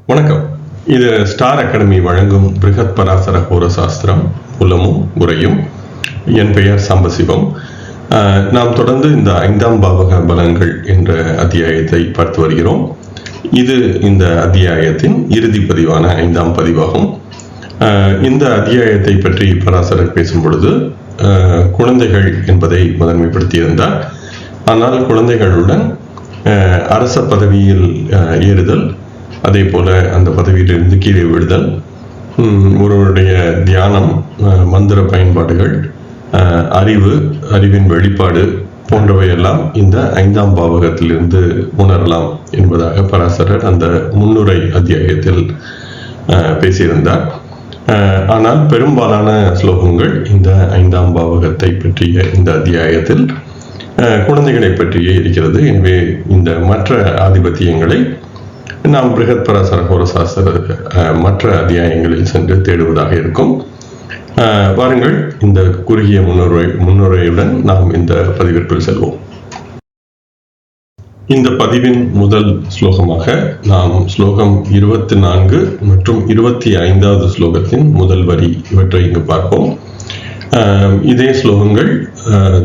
வணக்கம். இது star academy வழங்கும் பிருகத் பராசர ஹோரசாஸ்திரம் புலமும் உரையும். என் பெயர் சாம்பசிவம். நாம் தொடர்ந்து இந்த 5ஆம் பாவக பலன்கள் என்ற அத்தியாயத்தை பார்த்து வருகிறோம். இது இந்த அத்தியாயத்தின் இறுதி பதிவான 5ஆம் பதிவாகும். இந்த அத்தியாயத்தை பற்றி பராசரர் பேசும் பொழுது குழந்தைகள் என்பதை முதன்மைப்படுத்தியிருந்தார். ஆனால் குழந்தைகளுடன் அரச பதவியில் ஏறுதல், அதே போல அந்த பதவியிலிருந்து கீழே விடுதல், ஒருவருடைய தியானம், மந்திர பயன்பாடுகள், அறிவின் வெளிப்பாடு போன்றவையெல்லாம் இந்த 5ஆம் பாவகத்திலிருந்து உணரலாம் என்பதாக பராசரர் அந்த முன்னுரை அத்தியாயத்தில் பேசியிருந்தார். ஆனால் பெரும்பாலான ஸ்லோகங்கள் இந்த 5ஆம் பாவகத்தை பற்றிய இந்த அத்தியாயத்தில் குழந்தைகளை பற்றியே இருக்கிறது. எனவே இந்த மற்ற ஆதிபத்தியங்களை நாம் பிருகத் பராசர ஹோரசாஸ்திர மற்ற அத்தியாயங்களில் சென்று தேடுவதாக இருக்கும். வாருங்கள், இந்த குறுகிய முன்னுரையுடன் நாம் இந்த பதிவிற்குள் செல்வோம். இந்த பதிவின் முதல் ஸ்லோகமாக நாம் ஸ்லோகம் 24 மற்றும் 25வது ஸ்லோகத்தின் முதல் வரி இவற்றை இங்கு பார்ப்போம். இதே ஸ்லோகங்கள்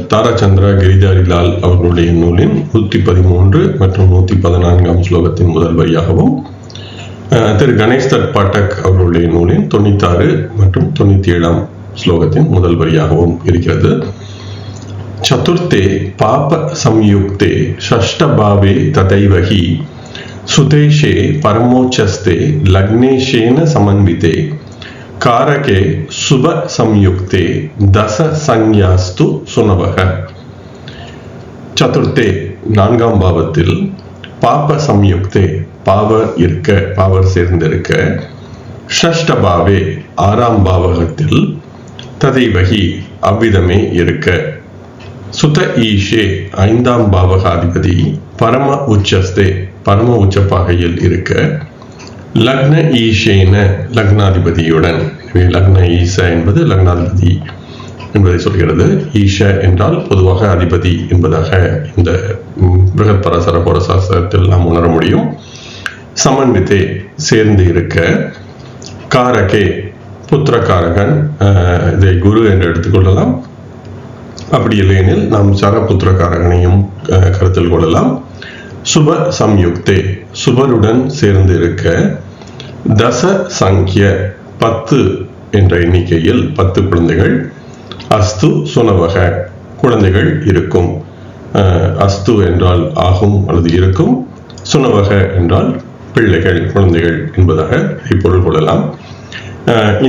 தாராச்சந்திரா கிரிதாரிலால் அவர்களுடைய நூலின் 113 மற்றும் 114ஆம் ஸ்லோகத்தின் முதல் வரியாகவும், திரு கணேஷ் தத் பாட்டக் அவர்களுடைய நூலின் 96 மற்றும் 97ஆம் ஸ்லோகத்தின் முதல் வரியாகவும் இருக்கிறது. சதுர்த்தே பாப சம்யுக்தே ஷஷ்டபாவே ததைவஹி சுதேஷே பரமோச்சஸ்தே லக்னேஷேன சமன்விதே காரகே சுப சம்யுக்தே தச சஞ்ஞாஸ்து சுனவக. சதுர்த்தே 4ஆம் பாவத்தில், பாப சம்யுக்தே பாவர் சேர்ந்திருக்க, ஷஷ்டபாவே 6ஆம் பாவகத்தில், ததைவகி அவ்விதமே இருக்க, சுத ஈஷே 5ஆம் பாவகாதிபதி பரம உச்சஸ்தே பரம உச்சப்பாகையில் இருக்க, லக்ன ஈஷேன லக்னாதிபதியுடன். லக்ன ஈச என்பது லக்னாதிபதி என்பதை சொல்கிறது. ஈஷ என்றால் பொதுவாக அதிபதி என்பதாக இந்த பிருகத் பராசர ஹோரசாஸ்திரத்தில் நாம் உணர முடியும். சமன்வித்தே சேர்ந்து இருக்க, காரகே புத்திரகாரகன், இதை குரு என்று எடுத்துக்கொள்ளலாம். அப்படி இல்லையெனில் நாம் சரபுத்திரகாரகனையும் கருத்தில் கொள்ளலாம். சுப சம்யுக்தே சுபருடன் சேர்ந்து இருக்க, தச சங்கிய 10 என்ற எண்ணிக்கையில் 10 குழந்தைகள், அஸ்து சுனவக குழந்தைகள் இருக்கும். அஸ்து என்றால் ஆகும் அல்லது இருக்கும், சுனவக என்றால் பிள்ளைகள் குழந்தைகள் என்பதாக பொருள் கொள்ளலாம்.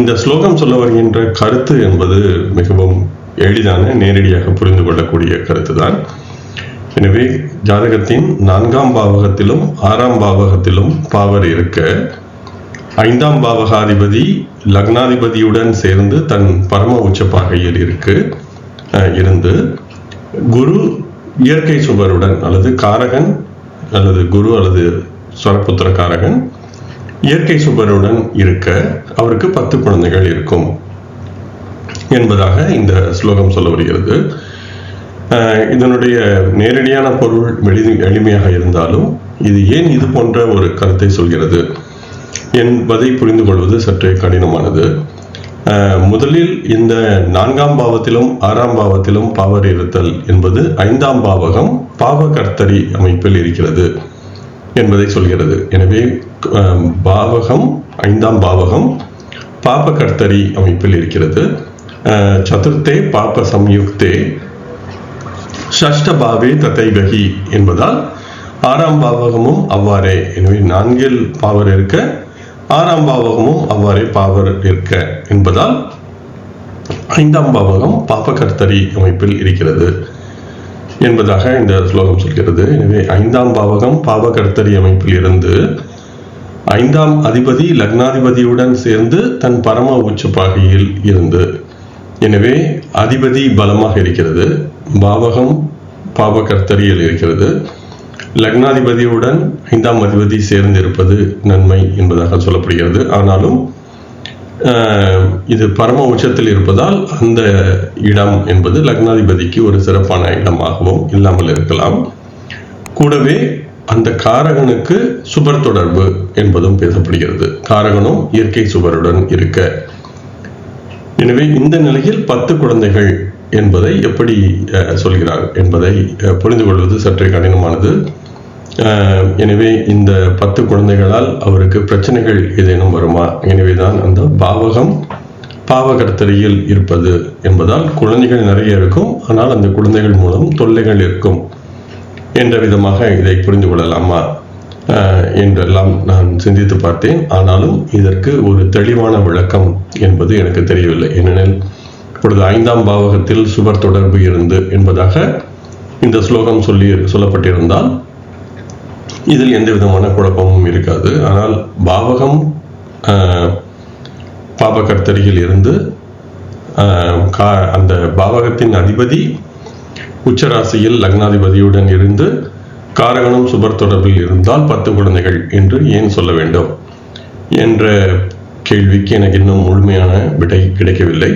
இந்த ஸ்லோகம் சொல்ல வருகின்ற கருத்து என்பது மிகவும் எளிதான, நேரடியாக புரிந்து கொள்ளக்கூடிய கருத்து தான். எனவே ஜாதகத்தின் 4ஆம் பாவகத்திலும் 6ஆம் பாவகத்திலும் பாவர் இருக்க, 5ஆம் பாவகாதிபதி லக்னாதிபதியுடன் சேர்ந்து தன் பரம உச்சப்பாகையில் இருந்து, குரு இயற்கை சுபருடன் அல்லது காரகன் அல்லது குரு அல்லது ஸ்வரபுத்திர காரகன் இயற்கை சுபருடன் இருக்க அவருக்கு 10 குழந்தைகள் இருக்கும் என்பதாக இந்த ஸ்லோகம் சொல்ல வருகிறது. இதனுடைய நேரடியான பொருள் எளிமையாக இருந்தாலும் இது ஏன் இது போன்ற ஒரு கருத்தை சொல்கிறது என்பதை புரிந்து கொள்வது சற்றே கடினமானது. முதலில் இந்த 4ஆம் பாவத்திலும் 6ஆம் பாவத்திலும் பாவர் இருத்தல் என்பது 5ஆம் பாவகம் பாவகர்த்தரி அமைப்பில் இருக்கிறது என்பதை சொல்கிறது. எனவே பாவகம் 5ஆம் பாவகம் பாபகர்த்தரி அமைப்பில் இருக்கிறது. சதுர்த்தே பாப சம்யுக்தே ஷஷ்டபாவே ததைவஹி என்பதால் 6ஆம் பாவகமும் அவ்வாறே. எனவே 4இல் பாவர் இருக்க, 6ஆம் பாவகமும் அவ்வாறே பாவர் இருக்க என்பதால் 5ஆம் பாவகம் பாபகர்த்தரி அமைப்பில் இருக்கிறது என்பதாக இந்த ஸ்லோகம் சொல்கிறது. எனவே 5ஆம் பாவகம் பாபகர்த்தரி அமைப்பில் இருந்து 5ஆம் அதிபதி லக்னாதிபதியுடன் சேர்ந்து தன் பரம உச்சப்பாகையில் இருந்து, எனவே அதிபதி பலமாக இருக்கிறது, பாவகம் பாவகர்த்தரியில் இருக்கிறது, லக்னாதிபதியுடன் 5ஆம் அதிபதி சேர்ந்திருப்பது நன்மை என்பதாக சொல்லப்படுகிறது. ஆனாலும் இது பரம உச்சத்தில் இருப்பதால் அந்த இடம் என்பது லக்னாதிபதிக்கு ஒரு சிறப்பான இடமாகவும் இல்லாமல் இருக்கலாம். கூடவே அந்த காரகனுக்கு சுபர் தொடர்பு என்பதும் பேசப்படுகிறது. காரகனும் இயற்கை சுபருடன் இருக்க. எனவே இந்த நிலையில் 10 குழந்தைகள் என்பதை எப்படி சொல்கிறார் என்பதை புரிந்து கொள்வது சற்றே கடினமானது. எனவே இந்த 10 குழந்தைகளால் அவருக்கு பிரச்சனைகள் ஏதேனும் வருமா? எனவேதான் அந்த பாவகம் பாவகர்த்தரியில் இருப்பது என்பதால் குழந்தைகள் நிறைய இருக்கும், ஆனால் அந்த குழந்தைகள் மூலம் தொல்லைகள் இருக்கும் என்ற விதமாக இதை புரிந்து கொள்ளலாமா என்றெல்லாம் நான் சிந்தித்து பார்த்தேன். ஆனாலும் இதற்கு ஒரு தெளிவான விளக்கம் என்பது எனக்கு தெரியவில்லை. ஏனெனில் இப்பொழுது 5ஆம் பாவகத்தில் சுபர் தொடர்பு இருந்து என்பதாக இந்த ஸ்லோகம் சொல்லப்பட்டிருந்தால் இதில் எந்த விதமான குழப்பமும் இருக்காது. ஆனால் பாவகம் பாவகர்த்தரியில் இருந்து அந்த பாவகத்தின் அதிபதி உச்சராசியில் லக்னாதிபதியுடன் இருந்து காரகனும் சுபர் தொடர்பில் இருந்தால் 10 குழந்தைகள் என்று ஏன் சொல்ல வேண்டும் என்ற கேள்விக்கு எனக்கு இன்னும் முழுமையான விடை கிடைக்கவில்லை.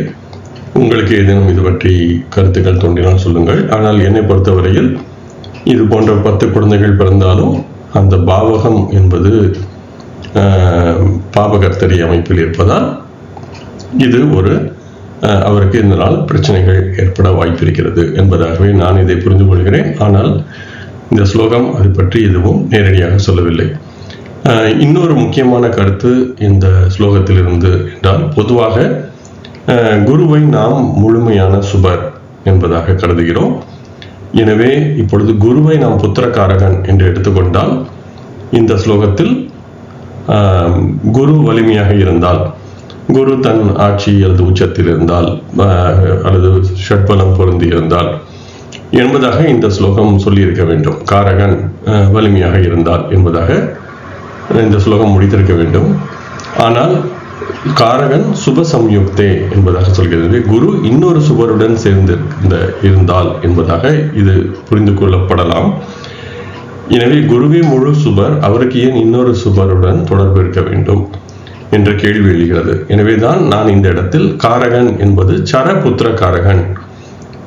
உங்களுக்கு ஏதேனும் இது பற்றி கருத்துக்கள் தோன்றினால் சொல்லுங்கள். ஆனால் என்னை பொறுத்தவரையில் இது போன்ற 10 குழந்தைகள் பிறந்தாலும் அந்த பாவகம் என்பது பாபகர்த்தரி அமைப்பில் இருப்பதால் இது அவருக்கு இந்த நாள் பிரச்சனைகள் ஏற்பட வாய்ப்பிருக்கிறது என்பதாகவே நான் இதை புரிந்து கொள்கிறேன். ஆனால் இந்த ஸ்லோகம் அது பற்றி எதுவும் நேரடியாக சொல்லவில்லை. இன்னொரு முக்கியமான கருத்து இந்த ஸ்லோகத்திலிருந்து என்றால், பொதுவாக குருவை நாம் முழுமையான சுபர் என்பதாக கருதுகிறோம். எனவே இப்பொழுது குருவை நாம் புத்திரகாரகன் என்று எடுத்துக்கொண்டால் இந்த ஸ்லோகத்தில் குரு வலிமையாக இருந்தால், குரு தன் ஆட்சி அல்லது உச்சத்தில் இருந்தால் அல்லது ஷட்பலம் பொருந்தி இருந்தால் என்பதாக இந்த ஸ்லோகம் சொல்லியிருக்க வேண்டும். காரகன் வலிமையாக இருந்தால் என்பதாக இந்த ஸ்லோகம் முடித்திருக்க வேண்டும். ஆனால் காரகன் சுப சம்யுக்தே என்பதாக சொல்கிறது. குரு இன்னொரு சுபருடன் சேர்ந்து இருந்தால் என்பதாக இது புரிந்து கொள்ளப்படலாம். எனவே குருவே முழு சுபர், அவருக்கு ஏன் இன்னொரு சுபருடன் தொடர்பு இருக்க வேண்டும் என்ற கேள்வி எழுகிறது. எனவேதான் நான் இந்த இடத்தில் காரகன் என்பது சரபுத்திர காரகன்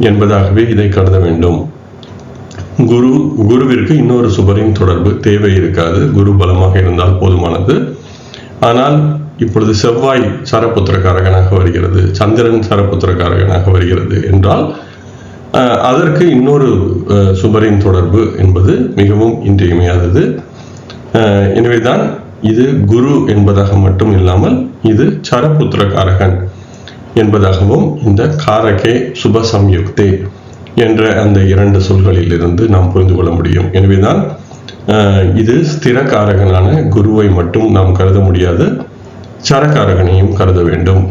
என்பதாகவே இதை கருத வேண்டும். குருவிற்கு இன்னொரு சுபரின் தொடர்பு தேவை இருக்காது. குரு பலமாக இருந்தால் போதுமானது. ஆனால் இப்பொழுது செவ்வாய் சரபுத்திரக்காரகனாக வருகிறது, சந்திரன் சரபுத்திரக்காரகனாக வருகிறது என்றால் அதற்கு இன்னொரு சுபரின் தொடர்பு என்பது மிகவும் இன்றியமையாதது. எனவேதான் இது குரு என்பதாக மட்டும் இல்லாமல் இது சரபுத்திரக்காரகன் என்பதாகவும் இந்த காரகே சுப சம்யுக்தே என்ற அந்த 2 சொல்களில் இருந்து நாம் புரிந்து கொள்ள முடியும். எனவேதான் இது ஸ்திரகாரகனான குருவை மட்டும் நாம் கருத முடியாது, சரகாரகனையும் கருத வேண்டும்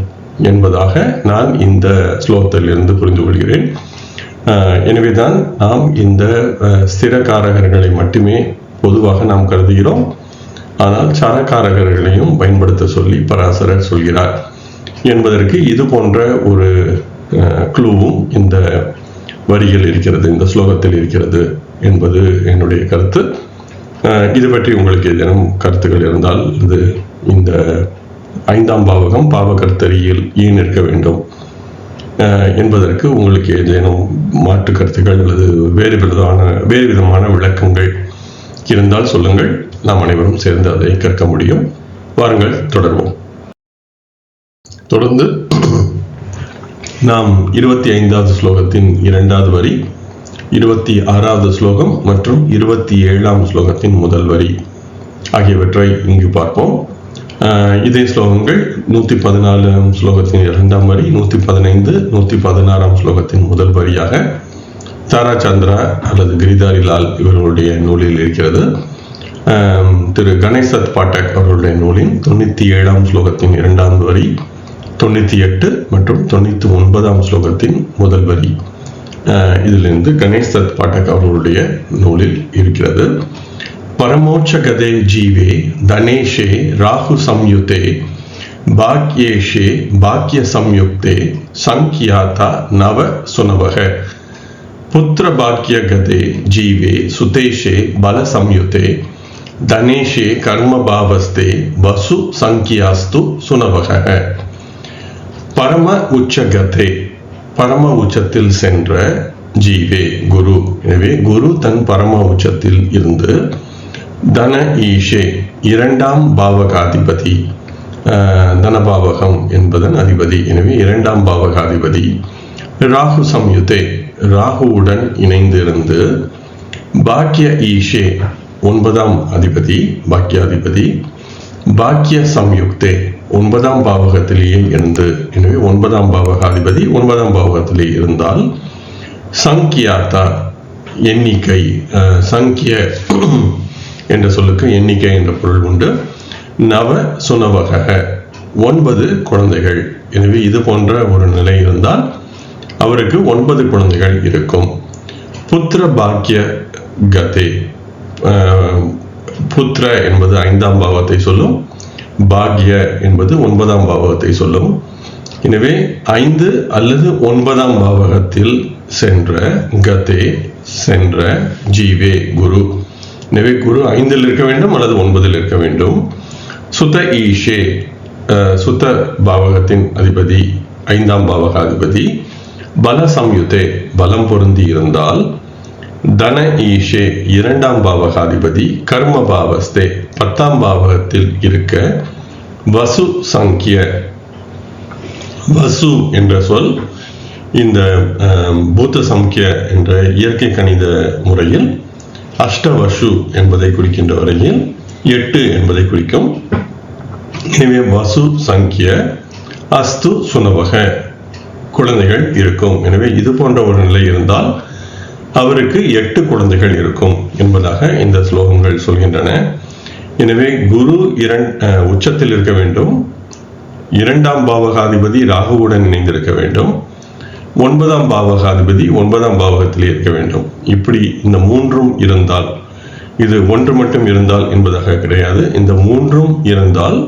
என்பதாக நான் இந்த ஸ்லோகத்தில் இருந்து புரிந்து கொள்கிறேன். எனவேதான் நாம் இந்த ஸ்திரகாரகர்களை மட்டுமே பொதுவாக நாம் கருதுகிறோம். ஆனால் சரகாரகர்களையும் பயன்படுத்த சொல்லி பராசரர் சொல்கிறார் என்பதற்கு இது போன்ற ஒரு க்ளூவும் இந்த வரியில் இருக்கிறது, இந்த ஸ்லோகத்தில் இருக்கிறது என்பது என்னுடைய கருத்து. இது பற்றி உங்களுக்கு ஏதேனும் கருத்துக்கள் இருந்தால் இது இந்த 5ஆம் பாவகம் பாவகர்த்தரியில் ஏன் இருக்க வேண்டும் என்பதற்கு உங்களுக்கு ஏதேனும் மாற்று கருத்துக்கள் அல்லது வேறு விதமான விளக்கங்கள் இருந்தால் சொல்லுங்கள். நாம் அனைவரும் சேர்ந்து அதை கற்க முடியும். வாருங்கள் தொடர்வோம். தொடர்ந்து நாம் 25வது ஸ்லோகத்தின் 2வது வரி, 26வது ஸ்லோகம் மற்றும் 27ஆம் ஸ்லோகத்தின் முதல் வரி ஆகியவற்றை இங்கு பார்ப்போம். இதே ஸ்லோகங்கள் 114ஆம் ஸ்லோகத்தின் 2ஆம் வரி, 115, 116ஆம் ஸ்லோகத்தின் முதல் வரியாக தாரா சந்திரா அல்லது கிரிதாரி லால் இவர்களுடைய நூலில் இருக்கிறது. திரு கணேசத் பாட்டக் அவர்களுடைய நூலின் 97ஆம் ஸ்லோகத்தின் 2ஆம் வரி, 98 மற்றும் 99ஆம் ஸ்லோகத்தின் முதல் வரி இதிலிருந்து கணேசத் பாட்டக் அவர்களுடைய நூலில் இருக்கிறது. பரமோட்ச கதே ஜீவே தனேஷே ராகு சம்யுதே பாக்யேஷே பாக்ய சம்யுக்தே சங்கியாதா நவ சுனவக புத்திர பாக்ய கதே ஜீவே சுதேஷே பல சம்யுதே தனேஷே கர்மபாவஸ்தே வசு சங்கியாஸ்து சுனவக. பரம உச்சகதே, பரம உச்சத்தில் சென்ற ஜீவே குரு. எனவே குரு தன் பரம உச்சத்தில் இருந்து தன ஈஷே இரண்டாம் பாவகாதிபதி, தனபாவகம் என்பதன் அதிபதி. எனவே இரண்டாம் பாவகாதிபதி. ராகு சம்யுதே ராகுவுடன் இணைந்திருந்து, பாக்கிய ஈஷே ஒன்பதாம் அதிபதி பாக்கியாதிபதி, பாக்கிய சம்யுக்தே ஒன்பதாம் பாவகத்திலேயே இருந்து. எனவே ஒன்பதாம் பாவகாதிபதி ஒன்பதாம் பாவகத்திலே இருந்தால், சங்கியாத்தா எண்ணிக்கை, சங்கிய என்ற சொல்லுக்கு எண்ணிக்கை என்ற பொருள் உண்டு. நவ சுனவக 9 குழந்தைகள். எனவே இது போன்ற ஒரு நிலை இருந்தால் அவருக்கு 9 குழந்தைகள் இருக்கும். புத்திர பாக்கிய கதே, புத்திர என்பது 5ஆம் பாவத்தை சொல்லும், பாக்ய என்பது 9ஆம் பாவகத்தை சொல்லும். எனவே 5 அல்லது 9ஆம் பாவகத்தில் சென்ற, கதே சென்ற, ஜீவே குரு. எனவே குரு 5இல் இருக்க வேண்டும் அல்லது 9இல் இருக்க வேண்டும். சுத ஈஷே சுத்த பாவகத்தின் அதிபதி 5ஆம் பாவகாதிபதி, பல சம்யுதே பலம் பொருந்தி இருந்தால், தன ஈஷே 2ஆம் பாவகாதிபதி, கர்ம பாவஸ்தே 10ஆம் பாவகத்தில் இருக்க, வசு சங்கிய, வசு என்ற சொல் இந்த பூத்த சங்கிய என்ற இயற்கை கணித முறையில் அஷ்டவசு என்பதை குறிக்கின்ற வரையில் 8 என்பதை குறிக்கும். எனவே வசு சங்கிய அஸ்து சுனவக குழந்தைகள் இருக்கும். எனவே இது போன்ற ஒரு நிலை இருந்தால் அவருக்கு 8 குழந்தைகள் இருக்கும் என்பதாக இந்த ஸ்லோகங்கள் சொல்கின்றன. எனவே குரு உச்சத்தில் இருக்க வேண்டும், 2ஆம் பாவகாதிபதி ராகுவுடன் இணைந்திருக்க வேண்டும், 9ஆம் பாவகாதிபதி 9ஆம் பாவகத்தில் இருக்க வேண்டும். இப்படி இந்த 3ம் இருந்தால், இது 1 மட்டும் இருந்தால் என்பதாக கிடையாது, இந்த 3ம் இருந்தால்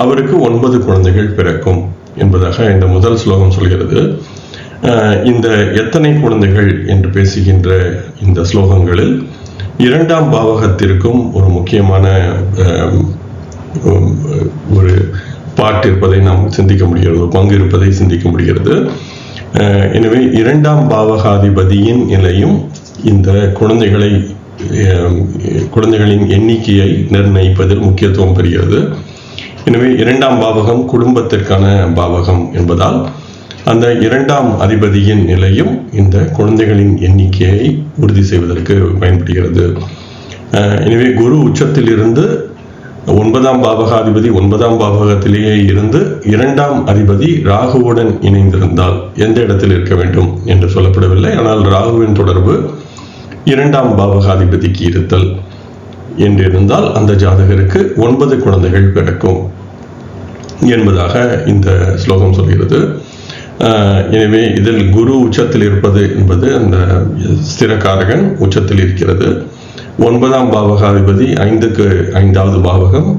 அவருக்கு 9 குழந்தைகள் பிறக்கும் என்பதாக இந்த முதல் ஸ்லோகம் சொல்கிறது. இந்த எத்தனை குழந்தைகள் என்று பேசுகின்ற இந்த ஸ்லோகங்களில் 2ஆம் பாவகத்திற்கும் ஒரு முக்கியமான ஒரு பாட்டு இருப்பதை நாம் சிந்திக்க முடிகிறது, பங்கு இருப்பதை சிந்திக்க முடிகிறது. எனவே 2ஆம் பாவகாதிபதியின் நிலையும் இந்த குழந்தைகளின் எண்ணிக்கையை நிர்ணயிப்பதில் முக்கியத்துவம் பெறுகிறது. எனவே 2ஆம் பாவகம் குடும்பத்திற்கான பாவகம் என்பதால் அந்த 2ஆம் அதிபதியின் நிலையும் இந்த குழந்தைகளின் எண்ணிக்கையை உறுதி செய்வதற்கு பயன்படுகிறது. எனவே குரு உச்சத்தில் இருந்து 9ஆம் பாவகாதிபதி 9ஆம் பாவகத்திலேயே இருந்து 2ஆம் அதிபதி ராகுவுடன் இணைந்திருந்தால் எந்த இடத்தில் இருக்க வேண்டும் என்று சொல்லப்படவில்லை. ஆனால் ராகுவின் தொடர்பு 2ஆம் பாவகாதிபதிக்கு இருத்தல் என்றிருந்தால் அந்த ஜாதகருக்கு 9 குழந்தைகள் பிறக்கும் என்பதாக இந்த ஸ்லோகம் சொல்கிறது. எனவே இதில் குரு உச்சத்தில் இருப்பது என்பது அந்த ஸ்திரகாரகன் உச்சத்தில் இருக்கிறது. 9ஆம் பாவகாதிபதி 5க்கு 5வது பாவகம்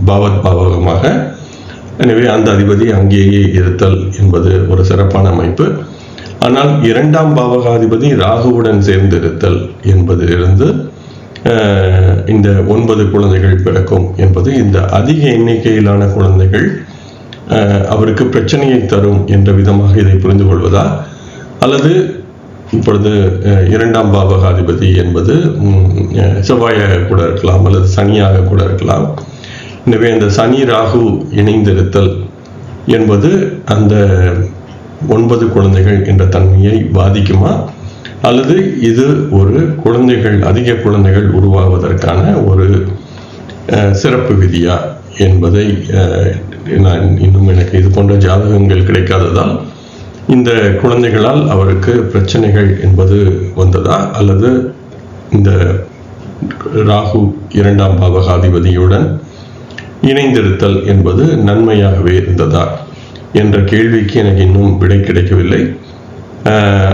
பாவத் பாவகமாக, எனவே அந்த அதிபதி அங்கேயே இருத்தல் என்பது ஒரு சிறப்பான அமைப்பு. ஆனால் 2ஆம் பாவகாதிபதி ராகுவுடன் சேர்ந்து இருத்தல் என்பதிலிருந்து இந்த 9 குழந்தைகள் பிறக்கும் என்பது, இந்த அதிக எண்ணிக்கையிலான குழந்தைகள் அவருக்கு பிரச்சனையை தரும் என்ற விதமாக இதை புரிந்து கொள்வதா, அல்லது இப்பொழுது 2ஆம் பாவகாதிபதி என்பது செவ்வாயாக கூட இருக்கலாம் அல்லது சனியாக கூட இருக்கலாம். எனவே அந்த சனி ராகு இணைந்திருத்தல் என்பது அந்த 9 குழந்தைகள் என்ற தன்மையை பாதிக்குமா, அல்லது இது ஒரு அதிக குழந்தைகள் உருவாவதற்கான ஒரு சிறப்பு விதியா என்பதை நான் இன்னும் எனக்கு இது போன்ற ஜாதகங்கள் கிடைக்காததால் இந்த குழந்தைகளால் அவருக்கு பிரச்சனைகள் என்பது வந்ததா, அல்லது இந்த ராகு 2ஆம் பாவகாதிபதியுடன் இணைந்திருத்தல் என்பது நன்மையாகவே இருந்ததா என்ற கேள்விக்கு எனக்கு இன்னும் விடை கிடைக்கவில்லை.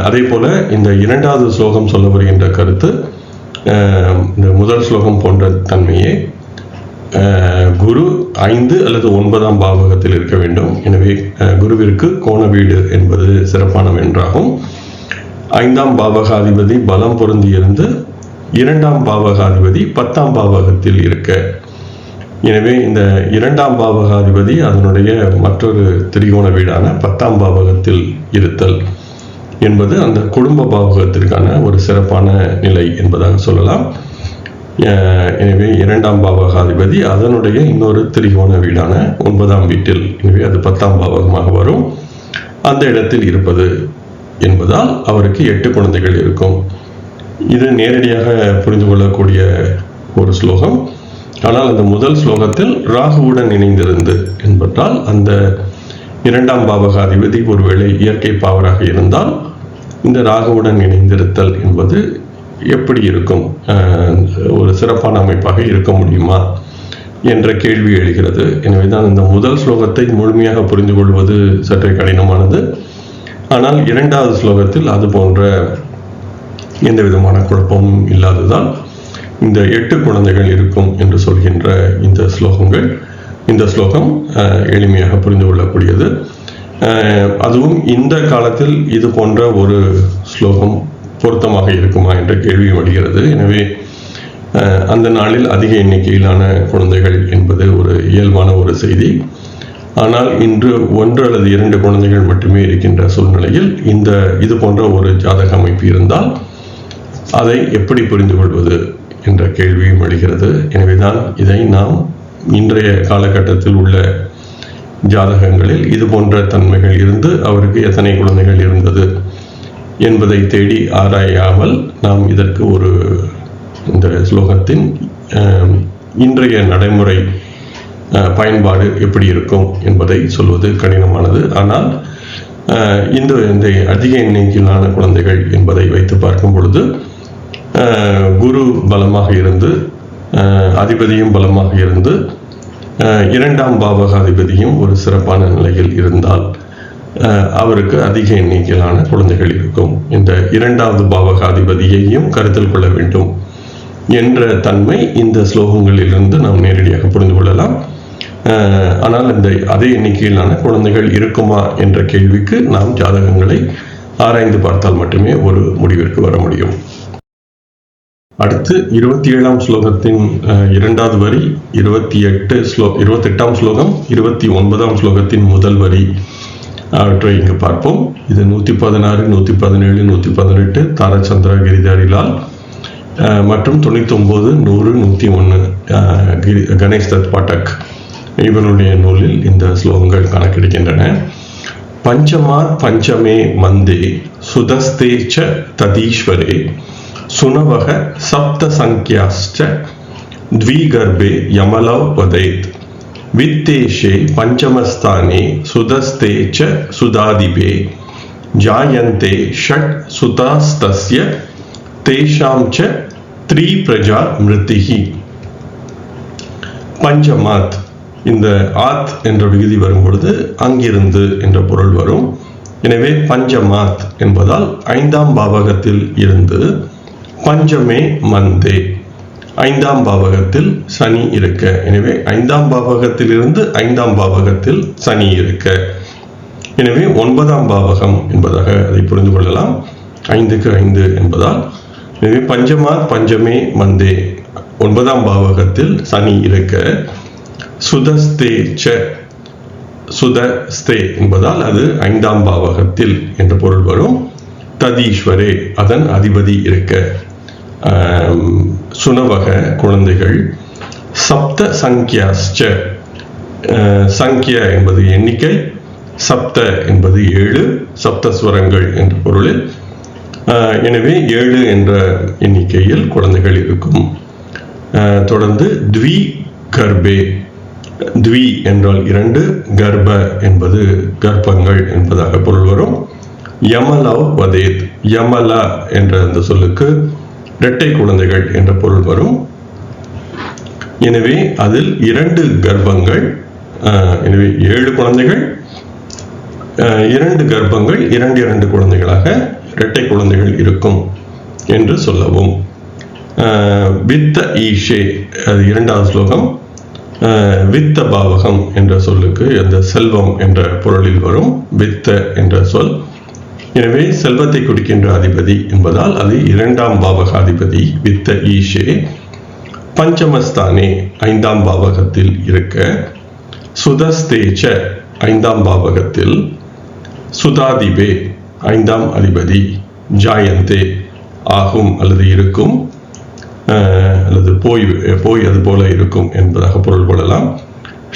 அதே போல இந்த 2வது ஸ்லோகம் சொல்ல வருகின்ற கருத்து இந்த முதல் ஸ்லோகம் போன்ற தன்மையே, குரு 5 அல்லது 9ஆம் பாவகத்தில் இருக்க வேண்டும். எனவே குருவிற்கு கோண வீடு என்பது சிறப்பான வென்றாகும். 5ஆம் பாவகாதிபதி பலம் பொருந்தி இருந்து 2ஆம் பாவகாதிபதி 10ஆம் பாவகத்தில் இருக்க, எனவே இந்த 2ஆம் பாவகாதிபதி அதனுடைய மற்றொரு திரிகோண வீடான 10ஆம் பாவகத்தில் இருத்தல் என்பது அந்த குடும்ப பாவகத்திற்கான ஒரு சிறப்பான நிலை என்பதாக சொல்லலாம். எனவே 2ஆம் பாவகாதிபதி அதனுடைய இன்னொரு திரிகோண வீடான 9ஆம் வீட்டில், எனவே அது 10ஆம் பாவகமாக வரும், அந்த இடத்தில் இருப்பது என்பதால் அவருக்கு 8 குழந்தைகள் இருக்கும். இது நேரடியாக புரிந்து கொள்ளக்கூடிய ஒரு ஸ்லோகம். ஆனால் அந்த முதல் ஸ்லோகத்தில் ராகுவுடன் இணைந்திருந்து என்பதால் அந்த 2ஆம் பாவகாதிபதி ஒருவேளை இயற்கை பாவராக இருந்தால் இந்த ராகுவுடன் இணைந்திருத்தல் என்பது எப்படி இருக்கும், ஒரு சிறப்பான அமைப்பாக இருக்க முடியுமா என்ற கேள்வி எழுகிறது. எனவே தான் இந்த முதல் ஸ்லோகத்தை முழுமையாக புரிந்து கொள்வது சற்றே கடினமானது. ஆனால் 2வது ஸ்லோகத்தில் அது போன்ற எந்த விதமான குழப்பமும் இல்லாததால் இந்த 8 குழந்தைகள் இருக்கும் என்று சொல்கின்ற இந்த ஸ்லோகம் எளிமையாக புரிந்து கொள்ளக்கூடியது. அதுவும் இந்த காலத்தில் இது போன்ற ஒரு ஸ்லோகம் பொருத்தமாக இருக்குமா என்ற கேள்வி வருகிறது. எனவே அந்த நாளில் அதிக எண்ணிக்கையிலான குழந்தைகள் என்பது ஒரு இயல்பான ஒரு செய்தி. ஆனால் இன்று 1 அல்லது 2 குழந்தைகள் மட்டுமே இருக்கின்ற சூழ்நிலையில் இது போன்ற ஒரு ஜாதக அமைப்பு இருந்தால் அதை எப்படி புரிந்து கொள்வது என்ற கேள்வியும் எழுகிறது. எனவேதான் இதை நாம் இன்றைய காலகட்டத்தில் உள்ள ஜாதகங்களில் இது போன்ற தன்மைகள் இருந்து அவருக்கு எத்தனை குழந்தைகள் இருந்தது என்பதை தேடி ஆராயாமல் நாம் இதற்கு இந்த ஸ்லோகத்தின் இன்றைய நடைமுறை பயன்பாடு எப்படி இருக்கும் என்பதை சொல்வது கடினமானது. ஆனால் இந்த அதிக எண்ணிக்கையிலான குழந்தைகள் என்பதை வைத்து பார்க்கும் பொழுது குரு பலமாக இருந்து அதிபதியும் பலமாக இருந்து 2ஆம் பாவகாதிபதியும் ஒரு சிறப்பான நிலையில் இருந்தால் அவருக்கு அதிக எண்ணிக்கையிலான குழந்தைகள் இருக்கும். இந்த 2வது பாவகாதிபதியையும் கருத்தில் கொள்ள வேண்டும் என்ற தன்மை இந்த ஸ்லோகங்களிலிருந்து நாம் நேரடியாக புரிந்து கொள்ளலாம். ஆனால் அதே எண்ணிக்கையிலான குழந்தைகள் இருக்குமா என்ற கேள்விக்கு நாம் ஜாதகங்களை ஆராய்ந்து பார்த்தால் மட்டுமே ஒரு முடிவிற்கு வர முடியும். அடுத்து 27ஆம் ஸ்லோகத்தின் 2வது வரி, 28ஆம் ஸ்லோகம், 29ஆம் ஸ்லோகத்தின் முதல் வரி அவற்றை இங்கு பார்ப்போம். இது 116, 117, 118 தாரச்சந்திர கிரிதாரிலால் மற்றும் 99, 100, 101 கணேஷ் தத் பாட்டக் இவனுடைய நூலில் இந்த ஸ்லோகங்கள் காண கிடைக்கின்றன. பஞ்சமாத் பஞ்சமே மந்தே சுதஸ்தே ச ததீஸ்வரே சுனவக சப்த சங்கியாஸ்ச த்விகர்பே யமலவ் வதேத் வித்தேஷே பஞ்சமஸ்தானே சுதஸ்தே ச சுதாதிபே ஜாயந்தே ஷட் சுதாஸ்தஸ்ய தேஷாம் ச த்ரீ பிரஜா மிருதிஹி. பஞ்சமாத், இந்த ஆத் என்ற விகுதி வரும் பொழுது அங்கிருந்து என்ற பொருள் வரும். எனவே பஞ்சமாத் என்பதால் 5ஆம் பாவகத்தில் இருந்து பஞ்சமே மந்தே 5ஆம் பாவகத்தில் சனி இருக்க. எனவே 5ஆம் பாவகத்தில் இருந்து 5ஆம் பாவகத்தில் சனி இருக்க. எனவே 9ஆம் பாவகம் என்பதாக அதை புரிந்து கொள்ளலாம். 5க்கு 5 என்பதால் எனவே பஞ்சமாத் பஞ்சமே மந்தே 9ஆம் பாவகத்தில் சனி இருக்க. சுதஸ்தே ச, சுதஸ்தே என்பதால் அது 5ஆம் பாவகத்தில் என்ற பொருள் வரும். ததீஸ்வரே, அதன் அதிபதி இருக்க. சுனவக, குழந்தைகள். சப்த சங்கியாஸ்ச, சங்கியா என்பது எண்ணிக்கை, சப்த என்பது 7, சப்தஸ்வரங்கள் என்ற பொருளில். எனவே 7 என்ற எண்ணிக்கையில் குழந்தைகள் இருக்கும். தொடர்ந்து த்வி கர்பே, த்வி என்றால் 2, கர்ப்ப என்பது கர்ப்பங்கள் என்பதாக பொருள் வரும். யமலவ் வதேத், யமலா என்ற அந்த சொல்லுக்கு இரட்டை குழந்தைகள் என்ற பொருள் வரும். எனவே அதில் 2 கர்ப்பங்கள், எனவே 7 குழந்தைகள், 2 கர்ப்பங்கள், 2 குழந்தைகளாக இரட்டை குழந்தைகள் இருக்கும் என்று சொல்லவும். வித்த ஈஷே, அது 2வது ஸ்லோகம். வித்த பாவகம் என்ற சொல்லுக்கு அந்த செல்வம் என்ற பொருளில் வரும் வித்த என்ற சொல். எனவே செல்வத்தை குறிக்கின்ற அதிபதி என்பதால் அது 2ஆம் பாவகாதிபதி வித்த ஈஷே. பஞ்சமஸ்தானே 5ஆம் பாவகத்தில் இருக்க. சுதஸ்தேச்ச 5ஆம் பாவகத்தில். சுதாதிபே 5ஆம் அதிபதி. ஜாயந்தே ஆகும் அல்லது இருக்கும். அல்லது போய் போய் அது போல இருக்கும் என்பதாக பொருள் கொள்ளலாம்.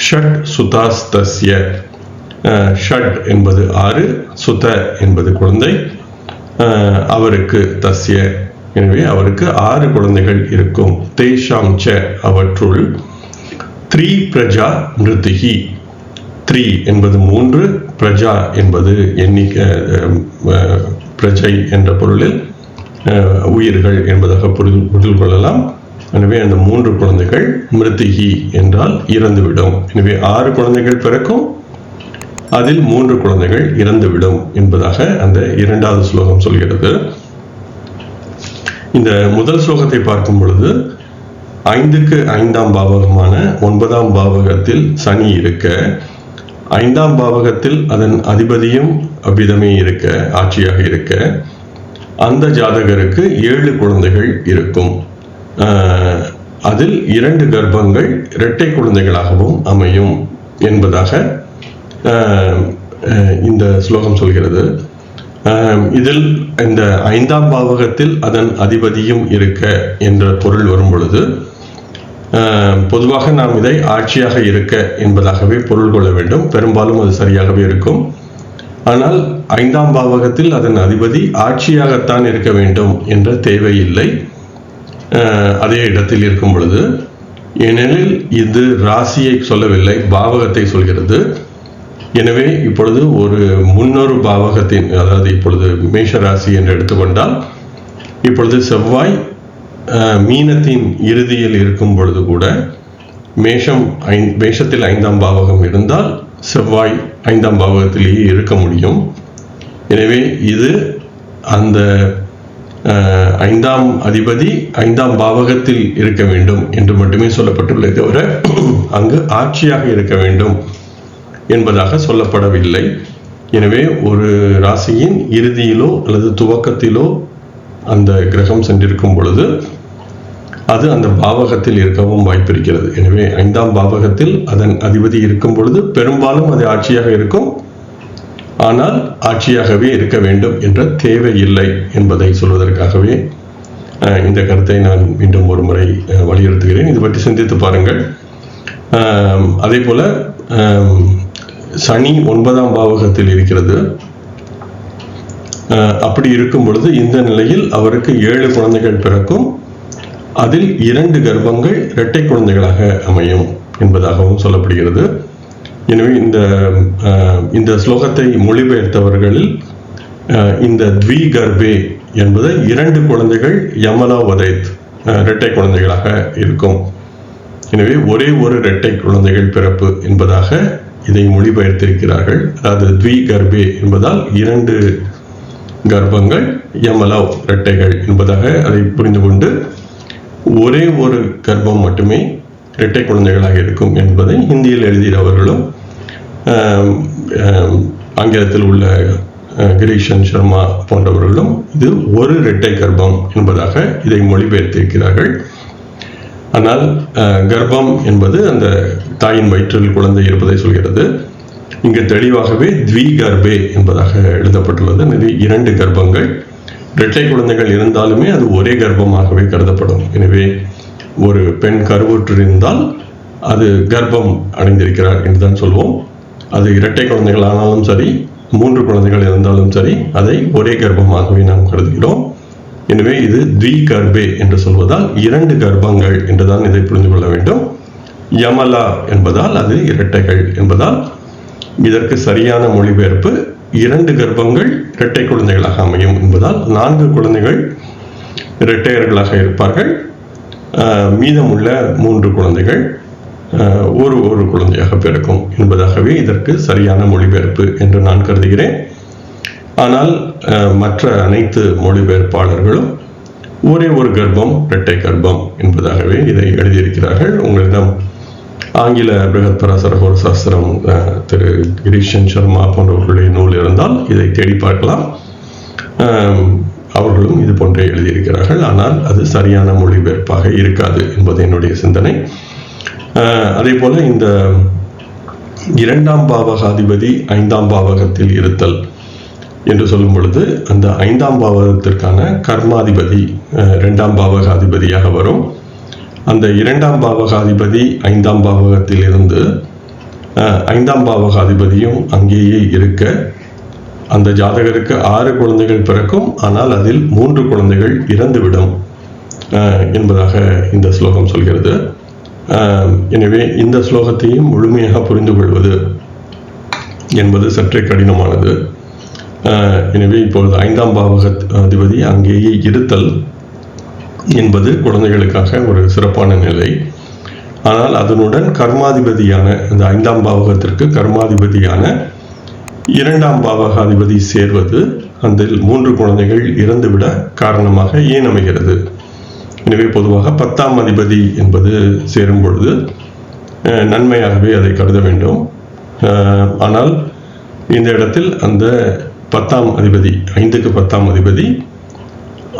ஷட் சுதாஸ்தஸ்ய, ஷட் என்பது 6, சுத என்பது குழந்தை, அவருக்கு தஸ்ய, எனவே அவருக்கு 6 குழந்தைகள் இருக்கும். தேஷாம் ச அவற்றுள் 3 பிரஜா மிருதிகி, 3 என்பது 3, பிரஜா என்பது எண்ணிக்கை, பிரஜை என்ற பொருளில் உயிர்கள் என்பதாக பொருள் கொள்ளலாம். எனவே அந்த 3 குழந்தைகள் மிருதிகி என்றால் இறந்துவிடும். எனவே 6 குழந்தைகள் பிறக்கும், அதில் 3 குழந்தைகள் இறந்துவிடும் என்பதாக அந்த 2வது ஸ்லோகம் சொல்கிறது. இந்த முதல் ஸ்லோகத்தை பார்க்கும் பொழுது 5க்கு 5ஆம் பாவகமான 9ஆம் பாவகத்தில் சனி இருக்க, 5ஆம் பாவகத்தில் அதன் அதிபதியும் அவ்விதமே இருக்க, ஆட்சியாக இருக்க, அந்த ஜாதகருக்கு 7 குழந்தைகள் இருக்கும். அதில் 2 கர்ப்பங்கள் இரட்டை குழந்தைகளாகவும் அமையும் என்பதாக இந்த ஸ்லோகம் சொல்கிறது. இதில் இந்த 5ஆம் பாவகத்தில் அதன் அதிபதியும் இருக்க என்ற பொருள் வரும் பொழுது பொதுவாக நாம் இதை ஆட்சியாக இருக்க என்பதாகவே பொருள் கொள்ள வேண்டும். பெரும்பாலும் அது சரியாகவே இருக்கும். ஆனால் 5ஆம் பாவகத்தில் அதன் அதிபதி ஆட்சியாகத்தான் இருக்க வேண்டும் என்ற தேவையில்லை அதே இடத்தில் இருக்கும் பொழுது. ஏனெனில் இது ராசியை சொல்லவில்லை, பாவகத்தை சொல்கிறது. எனவே இப்பொழுது ஒரு முன்னொரு பாவகத்தின், அதாவது இப்பொழுது மேஷ ராசி என்று எடுத்துக்கொண்டால், இப்பொழுது செவ்வாய் மீனத்தின் இறுதியில் இருக்கும் பொழுது கூட மேஷத்தில் 5ஆம் பாவகம் இருந்தால் செவ்வாய் 5ஆம் பாவகத்திலேயே இருக்க முடியும். எனவே இது அந்த 5ஆம் அதிபதி 5ஆம் பாவகத்தில் இருக்க வேண்டும் என்று மட்டுமே சொல்லப்பட்டுள்ளே தவிர அங்கு ஆட்சியாக இருக்க வேண்டும் என்பதாக சொல்லப்படவில்லை. எனவே ஒரு ராசியின் இறுதியிலோ அல்லது துவக்கத்திலோ அந்த கிரகம் சென்றிருக்கும் பொழுது அது அந்த பாவகத்தில் இருக்கவும் வாய்ப்பிருக்கிறது. எனவே 5ஆம் பாவகத்தில் அதன் அதிபதி இருக்கும் பொழுது பெரும்பாலும் அது ஆட்சியாக இருக்கும். ஆனால் ஆட்சியாகவே இருக்க வேண்டும் என்ற தேவையில்லை என்பதை சொல்வதற்காகவே இந்த கருத்தை நான் மீண்டும் ஒரு முறை வலியுறுத்துகிறேன். இது பற்றி சிந்தித்து பாருங்கள். அதே போல சனி 9ஆம் பாவகத்தில் இருக்கிறது. அப்படி இருக்கும் பொழுது இந்த நிலையில் அவருக்கு 7 குழந்தைகள் பிறக்கும். அதில் 2 கர்ப்பங்கள் இரட்டை குழந்தைகளாக அமையும் என்பதாகவும் சொல்லப்படுகிறது. எனவே இந்த ஸ்லோகத்தை மொழிபெயர்த்தவர்களில் இந்த த்வி கர்ப்பே என்பது 2 குழந்தைகள் யமலா வதைத் இரட்டை குழந்தைகளாக இருக்கும். எனவே ஒரே ஒரு இரட்டை குழந்தைகள் பிறப்பு என்பதாக இதை மொழிபெயர்த்திருக்கிறார்கள். அதாவது த்வி கர்ப்பே என்பதால் 2 கர்ப்பங்கள் யமலா இரட்டைகள் என்பதாக அதை புரிந்து கொண்டு ஒரே ஒரு கர்ப்பம் மட்டுமே இரட்டை குழந்தைகளாக இருக்கும் என்பதை ஹிந்தியில் எழுதியவர்களும் ஆங்கிலத்தில் உள்ள கிரீஷன் சர்மா போன்றவர்களும் இது ஒரு இரட்டை கர்ப்பம் என்பதாக இதை மொழிபெயர்த்திருக்கிறார்கள். ஆனால் கர்ப்பம் என்பது அந்த தாயின் வயிற்றில் குழந்தை இருப்பதை சொல்கிறது. இங்கு தெளிவாகவே த்வி கர்ப்பே என்பதாக எழுதப்பட்டுள்ளது. எனவே 2 கர்ப்பங்கள், இரட்டை குழந்தைகள் இருந்தாலுமே அது ஒரே கர்ப்பமாகவே கருதப்படும். எனவே ஒரு பெண் கருவுற்றிருந்தால் அது கர்ப்பம் அடைந்திருக்கிறார் என்றுதான் சொல்வோம். அது இரட்டை குழந்தைகள் ஆனாலும் சரி, 3 குழந்தைகள் இருந்தாலும் சரி, அதை ஒரே கர்ப்பமாகவே நாம் கருதுகிறோம். எனவே இது த்வி கர்ப்பே என்று சொல்வதால் 2 கர்ப்பங்கள் என்றுதான் இதை புரிந்து கொள்ள வேண்டும். யமலா என்பதால் அது இரட்டைகள் என்பதால் இதற்கு சரியான மொழிபெயர்ப்பு 2 கர்ப்பங்கள் இரட்டை குழந்தைகளாக அமையும் என்பதால் 4 குழந்தைகள் இரட்டையர்களாக இருப்பார்கள். மீதமுள்ள 3 குழந்தைகள் ஒரு குழந்தையாக பிறக்கும் என்பதாகவே இதற்கு சரியான மொழிபெயர்ப்பு என்று நான் கருதுகிறேன். ஆனால் மற்ற அனைத்து மொழிபெயர்ப்பாளர்களும் ஒரே ஒரு கர்ப்பம் இரட்டை கர்ப்பம் என்பதாகவே இதை எழுதியிருக்கிறார்கள். உங்களிடம் ஆங்கில பிருகத் பராசர ஹோர சாஸ்திரம் திரு கிரீஷன் சர்மா போன்றவர்களுடைய நூல் இருந்தால் இதை தேடி பார்க்கலாம். அவர்களும் இது போன்றே எழுதியிருக்கிறார்கள். ஆனால் அது சரியான மொழிபெயர்ப்பாக இருக்காது என்பது என்னுடைய சிந்தனை. அதே போல இந்த 2ஆம் பாவகாதிபதி 5ஆம் பாவகத்தில் இருத்தல், என்று சொல்லும் பொழுது அந்த 5ஆம் பாவகத்திற்கான கர்மாதிபதி 2ஆம் பாவகாதிபதியாக வரும். அந்த 2ஆம் பாவகாதிபதி 5ஆம் பாவகத்தில் இருந்து 5ஆம் பாவகாதிபதியும் அங்கேயே இருக்க அந்த ஜாதகருக்கு 6 குழந்தைகள் பிறக்கும். ஆனால் அதில் 3 குழந்தைகள் இறந்துவிடும் என்பதாக இந்த ஸ்லோகம் சொல்கிறது. எனவே இந்த ஸ்லோகத்தையும் முழுமையாக புரிந்து கொள்வது என்பது சற்றே கடினமானது. எனவே இப்பொழுது 5ஆம் பாவகாதிபதி அங்கேயே இருத்தல் என்பது குழந்தைகளுக்காக ஒரு சிறப்பான நிலை. ஆனால் அதனுடன் கர்மாதிபதியான அந்த 5ஆம் பாவகத்திற்கு கர்மாதிபதியான 2ஆம் பாவகாதிபதி சேர்வது அந்த 3 குழந்தைகள் இறந்துவிட காரணமாக ஏன் அமைகிறது? எனவே பொதுவாக 10ஆம் அதிபதி என்பது சேரும் பொழுது நன்மையாகவே அதை கருத வேண்டும். ஆனால் இந்த இடத்தில் அந்த 10ஆம் அதிபதி 5க்கு 10ஆம் அதிபதி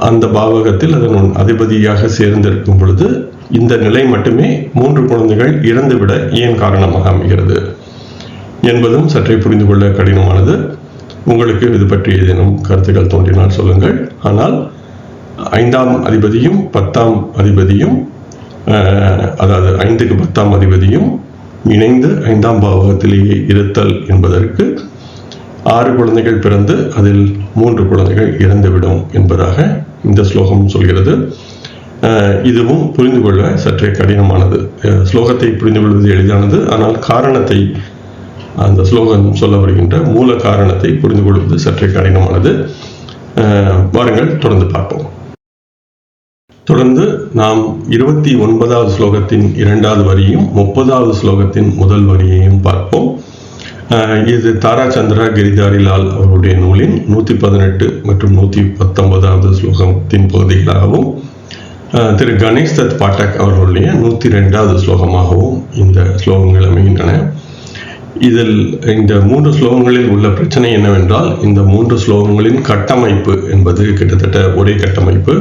அந்த பாவகத்தில் அதன் அதிபதியாக சேர்ந்திருக்கும் பொழுது இந்த நிலை மட்டுமே 3 குழந்தைகள் இறந்துவிட ஏன் காரணமாக அமைகிறது என்பதும் சற்றே புரிந்து கொள்ள கடினமானது. உங்களுக்கு இது பற்றி ஏதேனும் கருத்துக்கள் தோன்றினால் சொல்லுங்கள். ஆனால் 5ஆம் அதிபதியும் 10ஆம் அதிபதியும் அதாவது 5க்கு 10ஆம் அதிபதியும் இணைந்து 5ஆம் பாவகத்திலேயே இருத்தல் என்பதற்கு 6 குழந்தைகள் பிறந்து அதில் 3 குழந்தைகள் இறந்துவிடும் என்பதாக இந்த ஸ்லோகம் சொல்கிறது. இதுவும் புரிந்து கொள்ள சற்றே கடினமானது. ஸ்லோகத்தை புரிந்து கொள்வது எளிதானது. ஆனால் காரணத்தை அந்த ஸ்லோகம் சொல்ல வருகின்ற மூல காரணத்தை புரிந்து கொள்வது சற்றே கடினமானது. வாருங்கள் தொடர்ந்து பார்ப்போம். தொடர்ந்து நாம் 29வது ஸ்லோகத்தின் 2வது வரியும் 30வது ஸ்லோகத்தின் முதல் வரியையும் பார்ப்போம். இது தாராச்சந்திரா கிரிதாரிலால் அவருடைய நூலின் 118 மற்றும் 119வது ஸ்லோகத்தின் பகுதிகளாகவும் திரு கணேஷ் தத் பாட்டக் அவர்களுடைய 102வது ஸ்லோகமாகவும் இந்த ஸ்லோகங்கள் அமைகின்றன. இதில் இந்த 3 ஸ்லோகங்களில் உள்ள பிரச்சனை என்னவென்றால், இந்த 3 ஸ்லோகங்களின் கட்டமைப்பு என்பது கிட்டத்தட்ட ஒரே கட்டமைப்பு.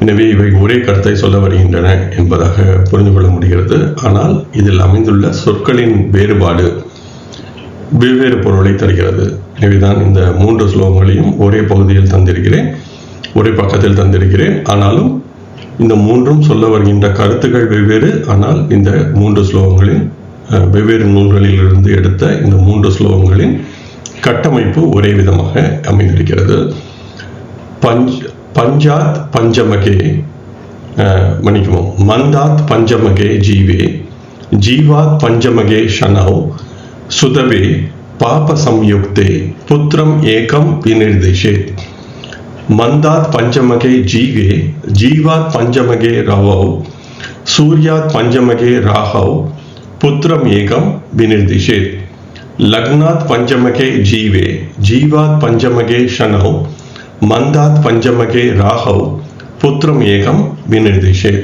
எனவே இவை ஒரே கருத்தை சொல்ல வருகின்றன என்பதாக புரிந்து கொள்ள முடிகிறது. ஆனால் இதில் அமைந்துள்ள சொற்களின் வேறுபாடு வெவ்வேறு பொருளை தருகிறது. எனவேதான் இந்த 3 ஸ்லோகங்களையும் ஒரே பகுதியில் தந்திருக்கிறேன், ஒரே பக்கத்தில் தந்திருக்கிறேன். ஆனாலும் இந்த 3ம் சொல்ல வருகின்ற கருத்துக்கள் வெவ்வேறு. ஆனால் இந்த 3 ஸ்லோகங்களின் வெவ்வேறு நூல்களில் இருந்து எடுத்த இந்த 3 ஸ்லோகங்களின் கட்டமைப்பு ஒரே விதமாக அமைந்திருக்கிறது. பஞ்சாத் பஞ்சமகே மன்னிக்கவும் மந்தாத் பஞ்சமகே ஜீவே ஜீவாத் பஞ்சமகே ஷனௌ சுதவே பாப சம்யுக்தே புத்திரம் ஏகம் விநிர்திஷேத். மந்தாத் பஞ்சமகே ஜீவே ஜீவாத் பஞ்சமகே ரவௌ சூர்யாத் பஞ்சமகே ராஹௌ புத்திரம் ஏகம் விநிர்திஷேத். லக்னாத் பஞ்சமகே ஜீவே ஜீவாத் பஞ்சமகே ஷனௌ மந்தாத் பஞ்சமகே ராஹவ் புத்திரம் ஏகம் விநிர்திஷேத்.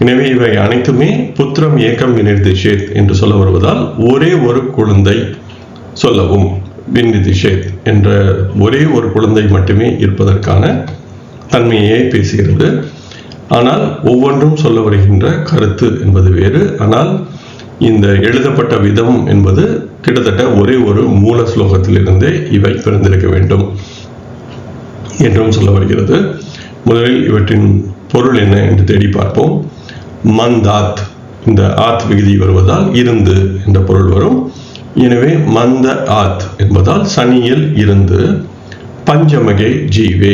எனவே இவை அனைத்துமே புத்திரம் ஏகம் விநிர்திஷேத் என்று சொல்ல வருவதால் ஒரே ஒரு குழந்தை சொல்லவும், விநிர்திஷேத் என்ற ஒரே ஒரு குழந்தை மட்டுமே இருப்பதற்கான தன்மையை பேசுகிறது. ஆனால் ஒவ்வொன்றும் சொல்ல வருகின்ற கருத்து என்பது வேறு. ஆனால் இந்த எழுதப்பட்ட விதம் என்பது கிட்டத்தட்ட ஒரே ஒரு மூல ஸ்லோகத்திலிருந்தே இவை பிறந்திருக்க வேண்டும் என்றும் சொல்ல வருகிறது. முதலில் இவற்றின் பொருள் என்ன என்று தேடி பார்ப்போம். மந்தாத், இந்த ஆத் விகுதி வருவதால் இருந்து என்ற பொருள் வரும். எனவே மந்த ஆத் என்பதால் சனியில் இருந்து, பஞ்சமகே ஜீவே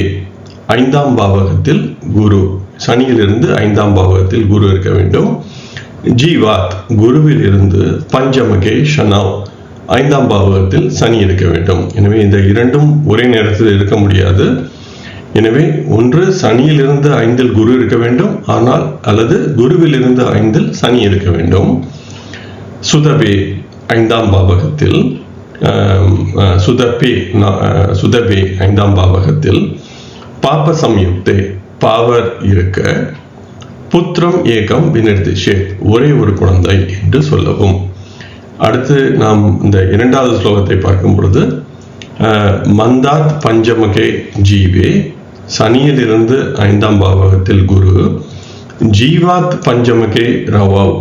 5ஆம் பாவகத்தில் குரு, சனியிலிருந்து 5ஆம் பாவகத்தில் குரு இருக்க வேண்டும். ஜீவாத் குருவில் இருந்து, பஞ்சமகே ஷனவ் 5ஆம் பாவகத்தில் சனி இருக்க வேண்டும். எனவே இந்த இரண்டும் ஒரே நேரத்தில் இருக்க முடியாது. எனவே ஒன்று சனியில் இருந்து 5இல் குரு இருக்க வேண்டும், ஆனால் அல்லது குருவில் இருந்து 5இல் சனி இருக்க வேண்டும். சுதபே 5ஆம் பாவகத்தில் சுதபே 5ஆம் பாவகத்தில் பாப சம்யுக்தே பாவர் இருக்க, புத்திரம் ஏகம் விநிர்திஷேத் ஒரே ஒரு குழந்தை என்று சொல்லவும். அடுத்து நாம் இந்த 2வது ஸ்லோகத்தை பார்க்கும் பொழுது, மந்தாத் பஞ்சமகே ஜீவே சனியில் இருந்து 5ஆம் பாவகத்தில் குரு, ஜீவாத் பஞ்சமகே ரவவ்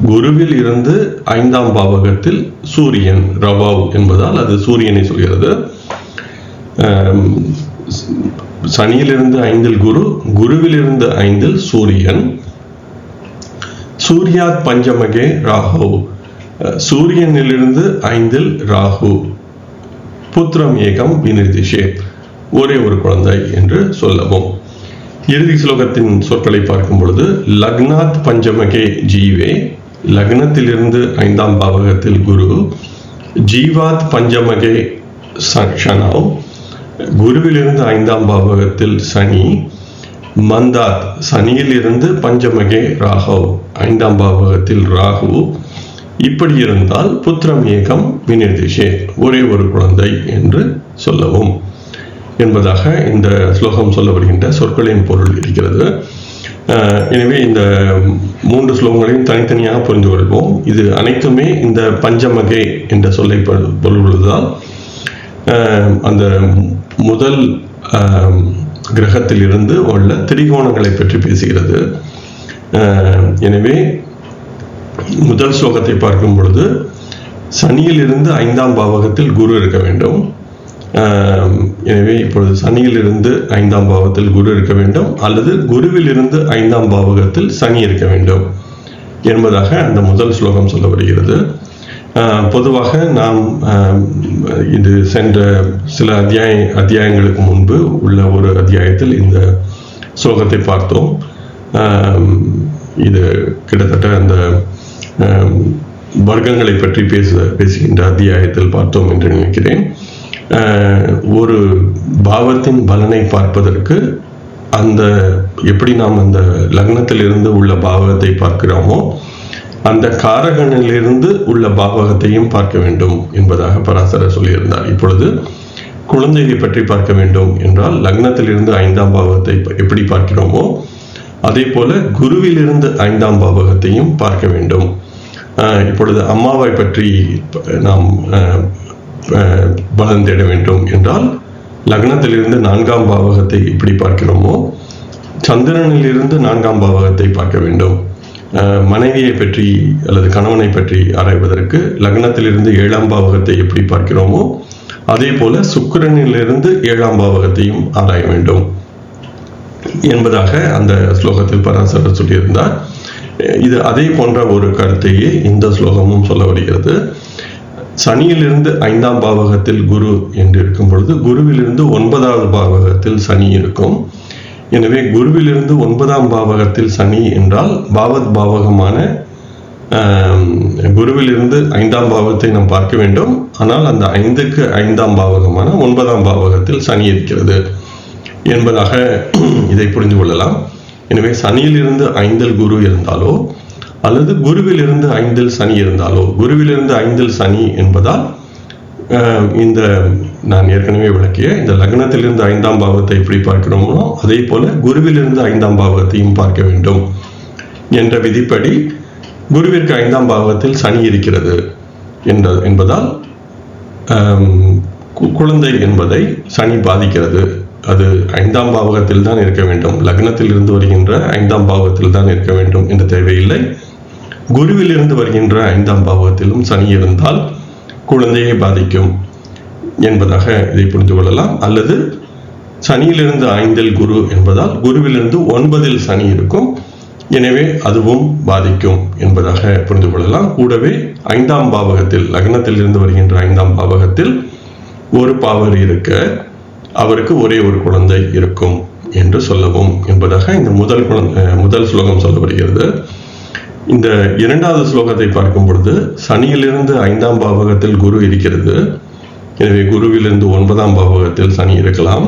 குருவில் இருந்து 5ஆம் பாவகத்தில் சூரியன், ரவவ் என்பதால் அது சூரியனை சொல்கிறது. சனியிலிருந்து 5 குரு, குருவிலிருந்து 5 சூரியன். சூர்யாத் பஞ்சமகே ராகு, சூரியனிலிருந்து 5 ராகு. புத்திரம் ஏகம் விநிர்திஷே, ஒரே ஒரு குழந்தை என்று சொல்லவும். இறுதி ஸ்லோகத்தின் சொற்களை பார்க்கும் பொழுது லக்னாத் பஞ்சமகே ஜீவே, லக்னத்திலிருந்து 5ஆம் பாவகத்தில் குரு. ஜீவாத் பஞ்சமகே சனவ், குருவிலிருந்து 5ஆம் பாவகத்தில் சனி. மந்தாத், சனியில் இருந்து பஞ்சமகே ராகவ், 5ஆம் பாவகத்தில் ராகு. இப்படி இருந்தால் புத்திரம் ஏகம் விநிர்திஷே, ஒரே ஒரு குழந்தை என்று சொல்லவும் என்பதாக இந்த ஸ்லோகம் சொல்ல வருகின்ற சொற்களின் பொருள் இருக்கிறது. எனவே இந்த 3 ஸ்லோகங்களையும் தனித்தனியாக புரிந்து கொள்வோம். இது அனைத்துமே இந்த பஞ்சமகே என்ற சொல்லை பொருள்வதால் அந்த முதல் கிரகத்தில் இருந்து உள்ள திரிகோணங்களை பற்றி பேசுகிறது. எனவே முதல் ஸ்லோகத்தை பார்க்கும் பொழுது சனியில் இருந்து 5ஆம் பாவகத்தில் குரு இருக்க வேண்டும். எனவே இப்பொழுது சனியில் இருந்து 5ஆம் பாவத்தில் குரு இருக்க வேண்டும், அல்லது குருவில் இருந்து 5ஆம் பாவகத்தில் சனி இருக்க வேண்டும் என்பதாக அந்த முதல் ஸ்லோகம் சொல்ல வருகிறது. பொதுவாக நாம் இது சென்ற சில அத்தியாயங்களுக்கு முன்பு உள்ள ஒரு அத்தியாயத்தில் இந்த ஸ்லோகத்தை பார்த்தோம். இது கிட்டத்தட்ட அந்த வர்க்கங்களை பற்றி பேசுகின்ற அத்தியாயத்தில் பார்த்தோம் என்று நினைக்கிறேன். ஒரு பாவத்தின் பலனை பார்ப்பதற்கு அந்த எப்படி நாம் அந்த லக்னத்திலிருந்து உள்ள பாவகத்தை பார்க்கிறோமோ அந்த காரகனிலிருந்து உள்ள பாவகத்தையும் பார்க்க வேண்டும் என்பதாக பராசரர் சொல்லியிருந்தார். இப்பொழுது குழந்தையை பற்றி பார்க்க வேண்டும் என்றால் லக்னத்திலிருந்து 5ஆம் பாவகத்தை எப்படி பார்க்கிறோமோ அதே போல குருவிலிருந்து 5ஆம் பாவகத்தையும் பார்க்க வேண்டும். இப்பொழுது அம்மாவை பற்றி நாம் பலன் தேட வேண்டும் என்றால் லக்னத்திலிருந்து 4ஆம் பாவகத்தை எப்படி பார்க்கிறோமோ சந்திரனிலிருந்து 4ஆம் பாவகத்தை பார்க்க வேண்டும். மனைவியை பற்றி அல்லது கணவனை பற்றி ஆராய்வதற்கு லக்னத்திலிருந்து 7ஆம் பாவகத்தை எப்படி பார்க்கிறோமோ அதே போல சுக்கிரனிலிருந்து 7ஆம் பாவகத்தையும் ஆராய வேண்டும் என்பதாக அந்த ஸ்லோகத்தில் பராசரர் சொல்லியிருந்தார். இது அதே போன்ற ஒரு கருத்தையே இந்த ஸ்லோகமும் சொல்ல வருகிறது. சனியிலிருந்து 5ஆம் பாவகத்தில் குரு என்று இருக்கும் பொழுது குருவிலிருந்து 9வது பாவகத்தில் சனி இருக்கும். எனவே குருவிலிருந்து 9ஆம் பாவகத்தில் சனி என்றால் பாவத் பாவகமான குருவிலிருந்து 5ஆம் பாவத்தை நாம் பார்க்க வேண்டும். ஆனால் அந்த 5க்கு 5ஆம் பாவகமான 9ஆம் பாவகத்தில் சனி இருக்கிறது என்பதாக இதை புரிந்து கொள்ளலாம். எனவே சனியிலிருந்து 5இல் குரு இருந்தாலோ அல்லது குருவிலிருந்து 5இல் சனி இருந்தாலோ, குருவிலிருந்து 5இல் சனி என்பதால் இந்த நான் ஏற்கனவே விளக்கிய இந்த லக்னத்திலிருந்து 5ஆம் பாவத்தை எப்படி பார்க்கிறோமோ அதே போல குருவிலிருந்து 5ஆம் பாவத்தையும் பார்க்க வேண்டும் என்ற விதிப்படி குருவிற்கு 5ஆம் பாவத்தில் சனி இருக்கிறது என்பதால் குழந்தை என்பதை சனி பாதிக்கிறது. அது 5ஆம் பாவகத்தில் தான் இருக்க வேண்டும், லக்னத்தில் இருந்து வருகின்ற 5ஆம் பாவத்தில் தான் இருக்க வேண்டும் என்ற தேவையில்லை. குருவில் இருந்து வருகின்ற 5ஆம் பாவகத்திலும் சனி இருந்தால் குழந்தையை பாதிக்கும் என்பதாக இதை புரிந்து கொள்ளலாம். அல்லது சனியிலிருந்து 5இல் குரு என்பதால் குருவிலிருந்து 9இல் சனி இருக்கும், எனவே அதுவும் பாதிக்கும் என்பதாக புரிந்து கொள்ளலாம். கூடவே 5ஆம் பாவகத்தில் லக்னத்தில் இருந்து வருகின்ற 5ஆம் பாவகத்தில் ஒரு பாவர் இருக்க அவருக்கு ஒரே ஒரு குழந்தை இருக்கும் என்று சொல்லவும் என்பதாக இந்த முதல் ஸ்லோகம் சொல்ல வருகிறது. இந்த 2வது ஸ்லோகத்தை பார்க்கும் பொழுது சனியிலிருந்து 5ஆம் பாவகத்தில் குரு இருக்கிறது. எனவே குருவிலிருந்து 9ஆம் பாவகத்தில் சனி இருக்கலாம்.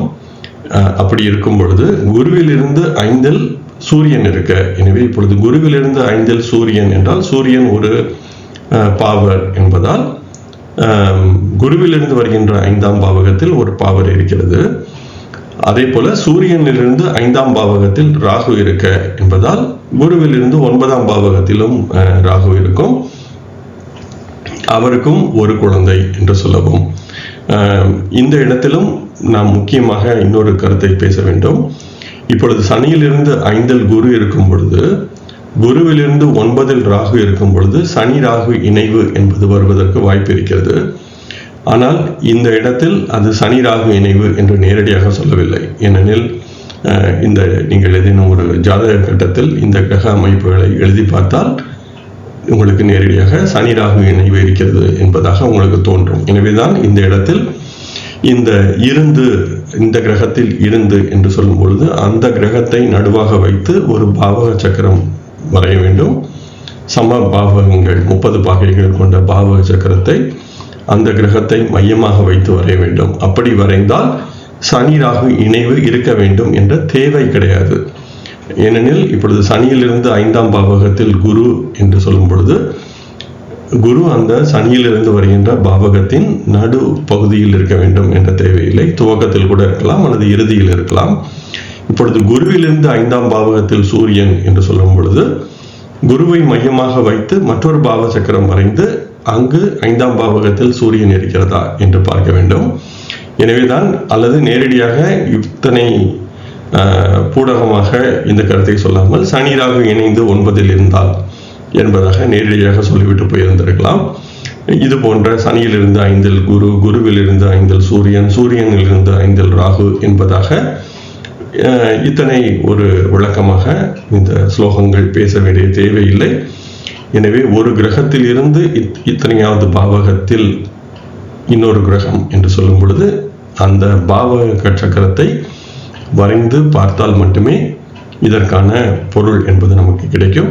அப்படி இருக்கும் பொழுது குருவிலிருந்து 5இல் சூரியன் இருக்க, எனவே இப்பொழுது குருவிலிருந்து 5இல் சூரியன் என்றால் சூரியன் ஒரு பாவர் என்பதால் குருவிலிருந்து வருகின்ற 5ஆம் பாவகத்தில் ஒரு பாவர் இருக்கிறது. அதே போல சூரியனிலிருந்து 5ஆம் பாவகத்தில் ராகு இருக்க என்பதால் குருவிலிருந்து 9ஆம் பாவகத்திலும் ராகு இருக்கும், அவருக்கும் ஒரு குழந்தை என்று சொல்லவும். இந்த இடத்திலும் நாம் முக்கியமாக இன்னொரு கருத்தை பேச வேண்டும். இப்பொழுது சனியிலிருந்து 5இல் குரு இருக்கும் பொழுது குருவிலிருந்து 9இல் ராகு இருக்கும் பொழுது சனி ராகு இணைவு என்பது வருவதற்கு வாய்ப்பு இருக்கிறது. ஆனால் இந்த இடத்தில் அது சனி ராகு இணைவு என்று நேரடியாக சொல்லவில்லை. ஏனெனில் இந்த நீங்கள் ஏதேனும் ஒரு ஜாதக கட்டத்தில் இந்த கிரக அமைப்புகளை எழுதி பார்த்தால் உங்களுக்கு நேரடியாக சனி ராகு இணைவு இருக்கிறது என்பதாக உங்களுக்கு தோன்றும். எனவேதான் இந்த இடத்தில் இந்த கிரகத்தில் இருந்து என்று சொல்லும் பொழுது அந்த கிரகத்தை நடுவாக வைத்து ஒரு பாவக சக்கரம் வரைய வேண்டும். சம பாவகங்கள் 30 பாகைகள் கொண்ட பாவக சக்கரத்தை அந்த கிரகத்தை மையமாக வைத்து வரைய வேண்டும். அப்படி வரைந்தால் சனி ராகு இணைவு இருக்க வேண்டும் என்ற தேவை கிடையாது. ஏனெனில் இப்பொழுது சனியிலிருந்து 5ஆம் பாவகத்தில் குரு என்று சொல்லும் பொழுது குரு அந்த சனியிலிருந்து வருகின்ற பாவகத்தின் நடு பகுதியில் இருக்க வேண்டும் என்ற தேவையில்லை. துவக்கத்தில் கூட இருக்கலாம் அல்லது இறுதியில் இருக்கலாம். இப்பொழுது குருவிலிருந்து 5ஆம் பாவகத்தில் சூரியன் என்று சொல்லும் பொழுது குருவை மையமாக வைத்து மற்றொரு பாவ சக்கரம் வரைந்து அங்கு 5ஆம் பாவகத்தில் சூரியன் இருக்கிறதா என்று பார்க்க வேண்டும். எனவேதான் அல்லது நேரடியாக இத்தனை பூடகமாக இந்த கருத்தை சொல்லாமல் சனி ராகு இணைந்து 9இல் இருந்தால் என்பதாக நேரடியாக சொல்லிவிட்டு போயிருந்திருக்கலாம். இது போன்ற சனியிலிருந்து 5இல் குரு, குருவிலிருந்து 5இல் சூரியன், சூரியனிலிருந்து 5இல் ராகு என்பதாக இத்தனை ஒரு விளக்கமாக இந்த ஸ்லோகங்கள் பேச வேண்டிய தேவையில்லை. எனவே ஒரு கிரகத்தில் இருந்து இத்தனையாவது பாவகத்தில் இன்னொரு கிரகம் என்று சொல்லும் பொழுது அந்த பாவக சக்கரத்தை வரைந்து பார்த்தால் மட்டுமே இதற்கான பொருள் என்பது நமக்கு கிடைக்கும்.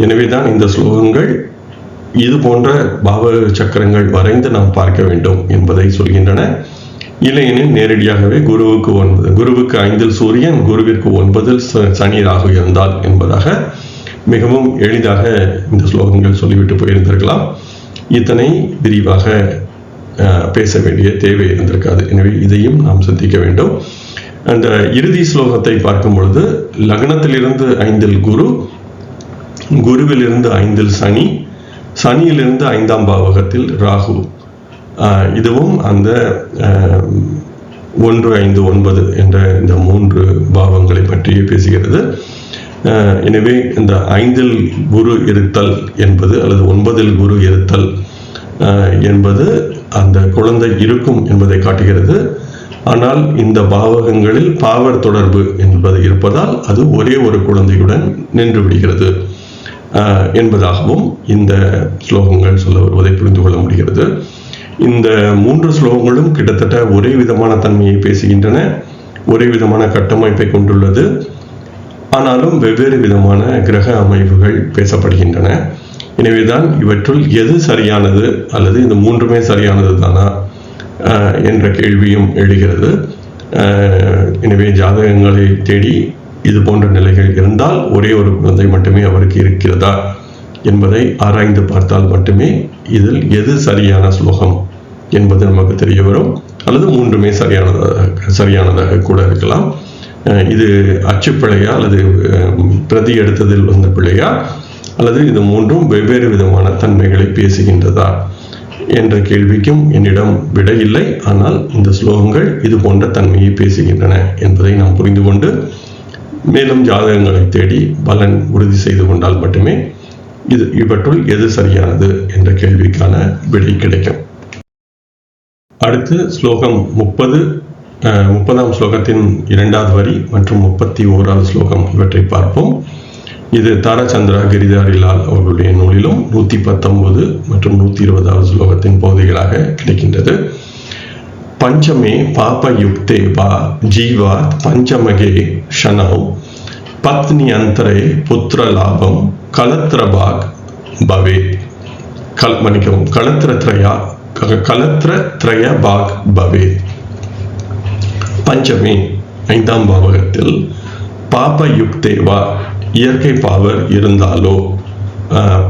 எனவேதான் இந்த ஸ்லோகங்கள் இது போன்ற பாவக சக்கரங்கள் வரைந்து நாம் பார்க்க வேண்டும் என்பதை சொல்கின்றன. இல்லையெனில் நேரடியாகவே குருவுக்கு 9, குருவுக்கு 5இல் சூரியன், குருவிற்கு 9இல் சனி ராகு இருந்தால் என்பதாக மிகவும் எளிதாக இந்த ஸ்லோகங்கள் சொல்லிவிட்டு போயிருந்திருக்கலாம். இத்தனை விரிவாக பேச வேண்டிய தேவை இருந்திருக்காது. எனவே இதையும் நாம் சிந்திக்க வேண்டும். அந்த இறுதி ஸ்லோகத்தை பார்க்கும் பொழுது லக்னத்திலிருந்து 5இல் குரு, குருவிலிருந்து 5இல் சனி, சனியிலிருந்து 5ஆம் பாவகத்தில் ராகு, இதுவும் அந்த 1, 5, 9 என்ற இந்த 3 பாவங்களை பற்றியே பேசுகிறது. எனவே இந்த 5இல் குரு இருத்தல் என்பது அல்லது 9இல் குரு இருத்தல் என்பது அந்த குழந்தை இருக்கும் என்பதை காட்டுகிறது. ஆனால் இந்த பாவகங்களில் பாவர் தொடர்பு என்பது இருப்பதால் அது ஒரே ஒரு குழந்தையுடன் நின்று விடுகிறது என்பதாகவும் இந்த ஸ்லோகங்கள் சொல்ல வருவதை புரிந்து கொள்ள முடிகிறது. இந்த 3 ஸ்லோகங்களும் கிட்டத்தட்ட ஒரே விதமான தன்மையை பேசுகின்றன, ஒரே விதமான கட்டமைப்பை கொண்டுள்ளது. ஆனாலும் வெவ்வேறு விதமான கிரக அமைப்புகள் பேசப்படுகின்றன. எனவேதான் இவற்றுள் எது சரியானது அல்லது இந்த 3மே சரியானது தானா என்ற கேள்வியும் எழுகிறது. எனவே ஜாதகங்களை தேடி இது போன்ற நிலைகள் இருந்தால் ஒரே ஒரு குழந்தை மட்டுமே அவருக்கு இருக்கிறதா என்பதை ஆராய்ந்து பார்த்தால் மட்டுமே இதில் எது சரியான ஸ்லோகம் என்பது நமக்கு தெரிய வரும். அல்லது 3மே சரியானதாக கூட இருக்கலாம். இது அச்சுப்பிழையா அல்லது பிரதி எடுத்ததில் வந்த பிழையா அல்லது இது 3ம் வெவ்வேறு விதமான தன்மைகளை பேசுகின்றதா என்ற கேள்விக்கும் என்னிடம் விடை இல்லை. ஆனால் இந்த ஸ்லோகங்கள் இது போன்ற தன்மையை பேசுகின்றன என்பதை நாம் புரிந்து கொண்டு மேலும் ஜாதகங்களை தேடி பலன் உறுதி செய்து கொண்டால் மட்டுமே இவற்றுள் எது சரியானது என்ற கேள்விக்கான விடை கிடைக்கும். அடுத்து ஸ்லோகம் 30ஆம் ஸ்லோகத்தின் 2வது வரி மற்றும் 31வது ஸ்லோகம் இவற்றை பார்ப்போம். இது தாராச்சந்திரா கிரிதாரிலால் அவர்களுடைய நூலிலும் 119 மற்றும் 120வது ஸ்லோகத்தின் பகுதிகளாக கிடைக்கின்றது. பஞ்சமே பாபயுக்தே வா ஜீவாத் பஞ்சமகே ஷனௌ பத்னி அந்தரே புத்திர லாபம் கலத்ரபாக் பவேத். கலத்ரத்ரய பாக் பவேத். பஞ்சமே 5ஆம் பாவகத்தில் பாபயுக்தேவா இயற்கை பாவர் இருந்தாலோ,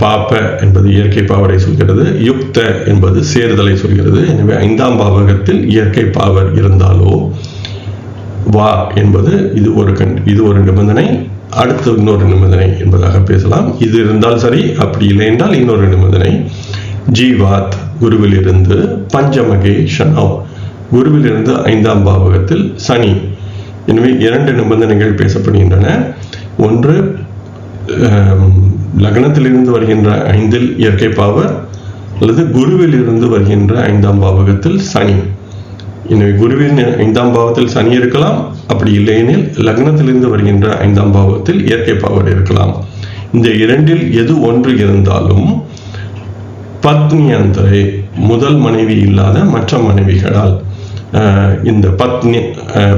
பாப்ப என்பது இயற்கை பாவரை சொல்கிறது, யுக்த என்பது சேர்தலை சொல்கிறது. எனவே 5ஆம் பாவகத்தில் இயற்கை பாவர் இருந்தாலோ, வா என்பது இது ஒரு நிபந்தனை, அடுத்து இன்னொரு நிபந்தனை என்பதாக பேசலாம். இது இருந்தால் சரி, அப்படி இல்லை என்றால் இன்னொரு நிபந்தனை. ஜீவாத் குருவிலிருந்து, பஞ்சமகே ஷனௌ குருவிலிருந்து 5ஆம் பாவகத்தில் சனி. எனவே 2 நிபந்தனைகள் பேசப்படுகின்றன. ஒன்று, லக்னத்திலிருந்து வருகின்ற 5இல் இயற்கை பாவர், அல்லது குருவில் இருந்து வருகின்ற 5ஆம் பாவகத்தில் சனி. எனவே குருவின் 5ஆம் பாவத்தில் சனி இருக்கலாம், அப்படி இல்லையெனில் லக்னத்திலிருந்து வருகின்ற 5ஆம் பாவத்தில் இயற்கை பவர் இருக்கலாம். இந்த இரண்டில் எது ஒன்று இருந்தாலும் பத்னி அந்தரே, முதல் மனைவி இல்லாத மற்ற மனைவிகளால், இந்த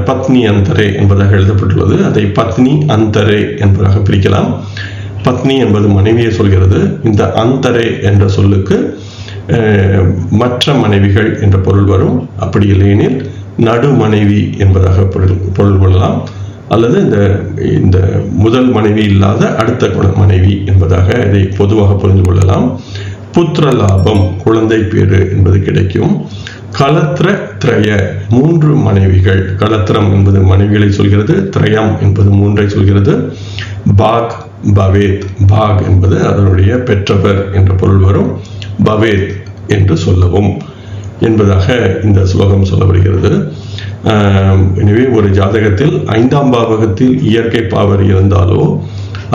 பத்னி அந்தரே என்பதாக எழுதப்பட்டுள்ளது. அதை பத்னி அந்தரே என்பதாக பிரிக்கலாம். பத்னி என்பது மனைவியை சொல்கிறது. இந்த அந்தரே என்ற சொல்லுக்கு மற்ற மனைவிகள் என்ற பொருள் வரும். அப்படி இல்லையெனில் நடு மனைவி என்பதாக பொருள் கொள்ளலாம், அல்லது இந்த முதல் மனைவி இல்லாத அடுத்த மனைவி என்பதாக இதை பொதுவாக புரிந்து கொள்ளலாம். புத்திர லாபம், குழந்தை பேரு என்பது கிடைக்கும். கலத்திர திரய, 3 மனைவிகள். கலத்திரம் என்பது மனைவிகளை சொல்கிறது, திரயம் என்பது 3ஐ சொல்கிறது. பாக் பவேத், பாக் என்பது அதனுடைய பெற்றவர் என்ற பொருள் வரும். பவேத் என்று சொல்லவும் என்பதாக இந்த ஸ்லோகம் சொல்ல வருகிறது. எனவே ஒரு ஜாதகத்தில் 5ஆம் பாவகத்தில் இயற்கை பவர் இருந்தாலோ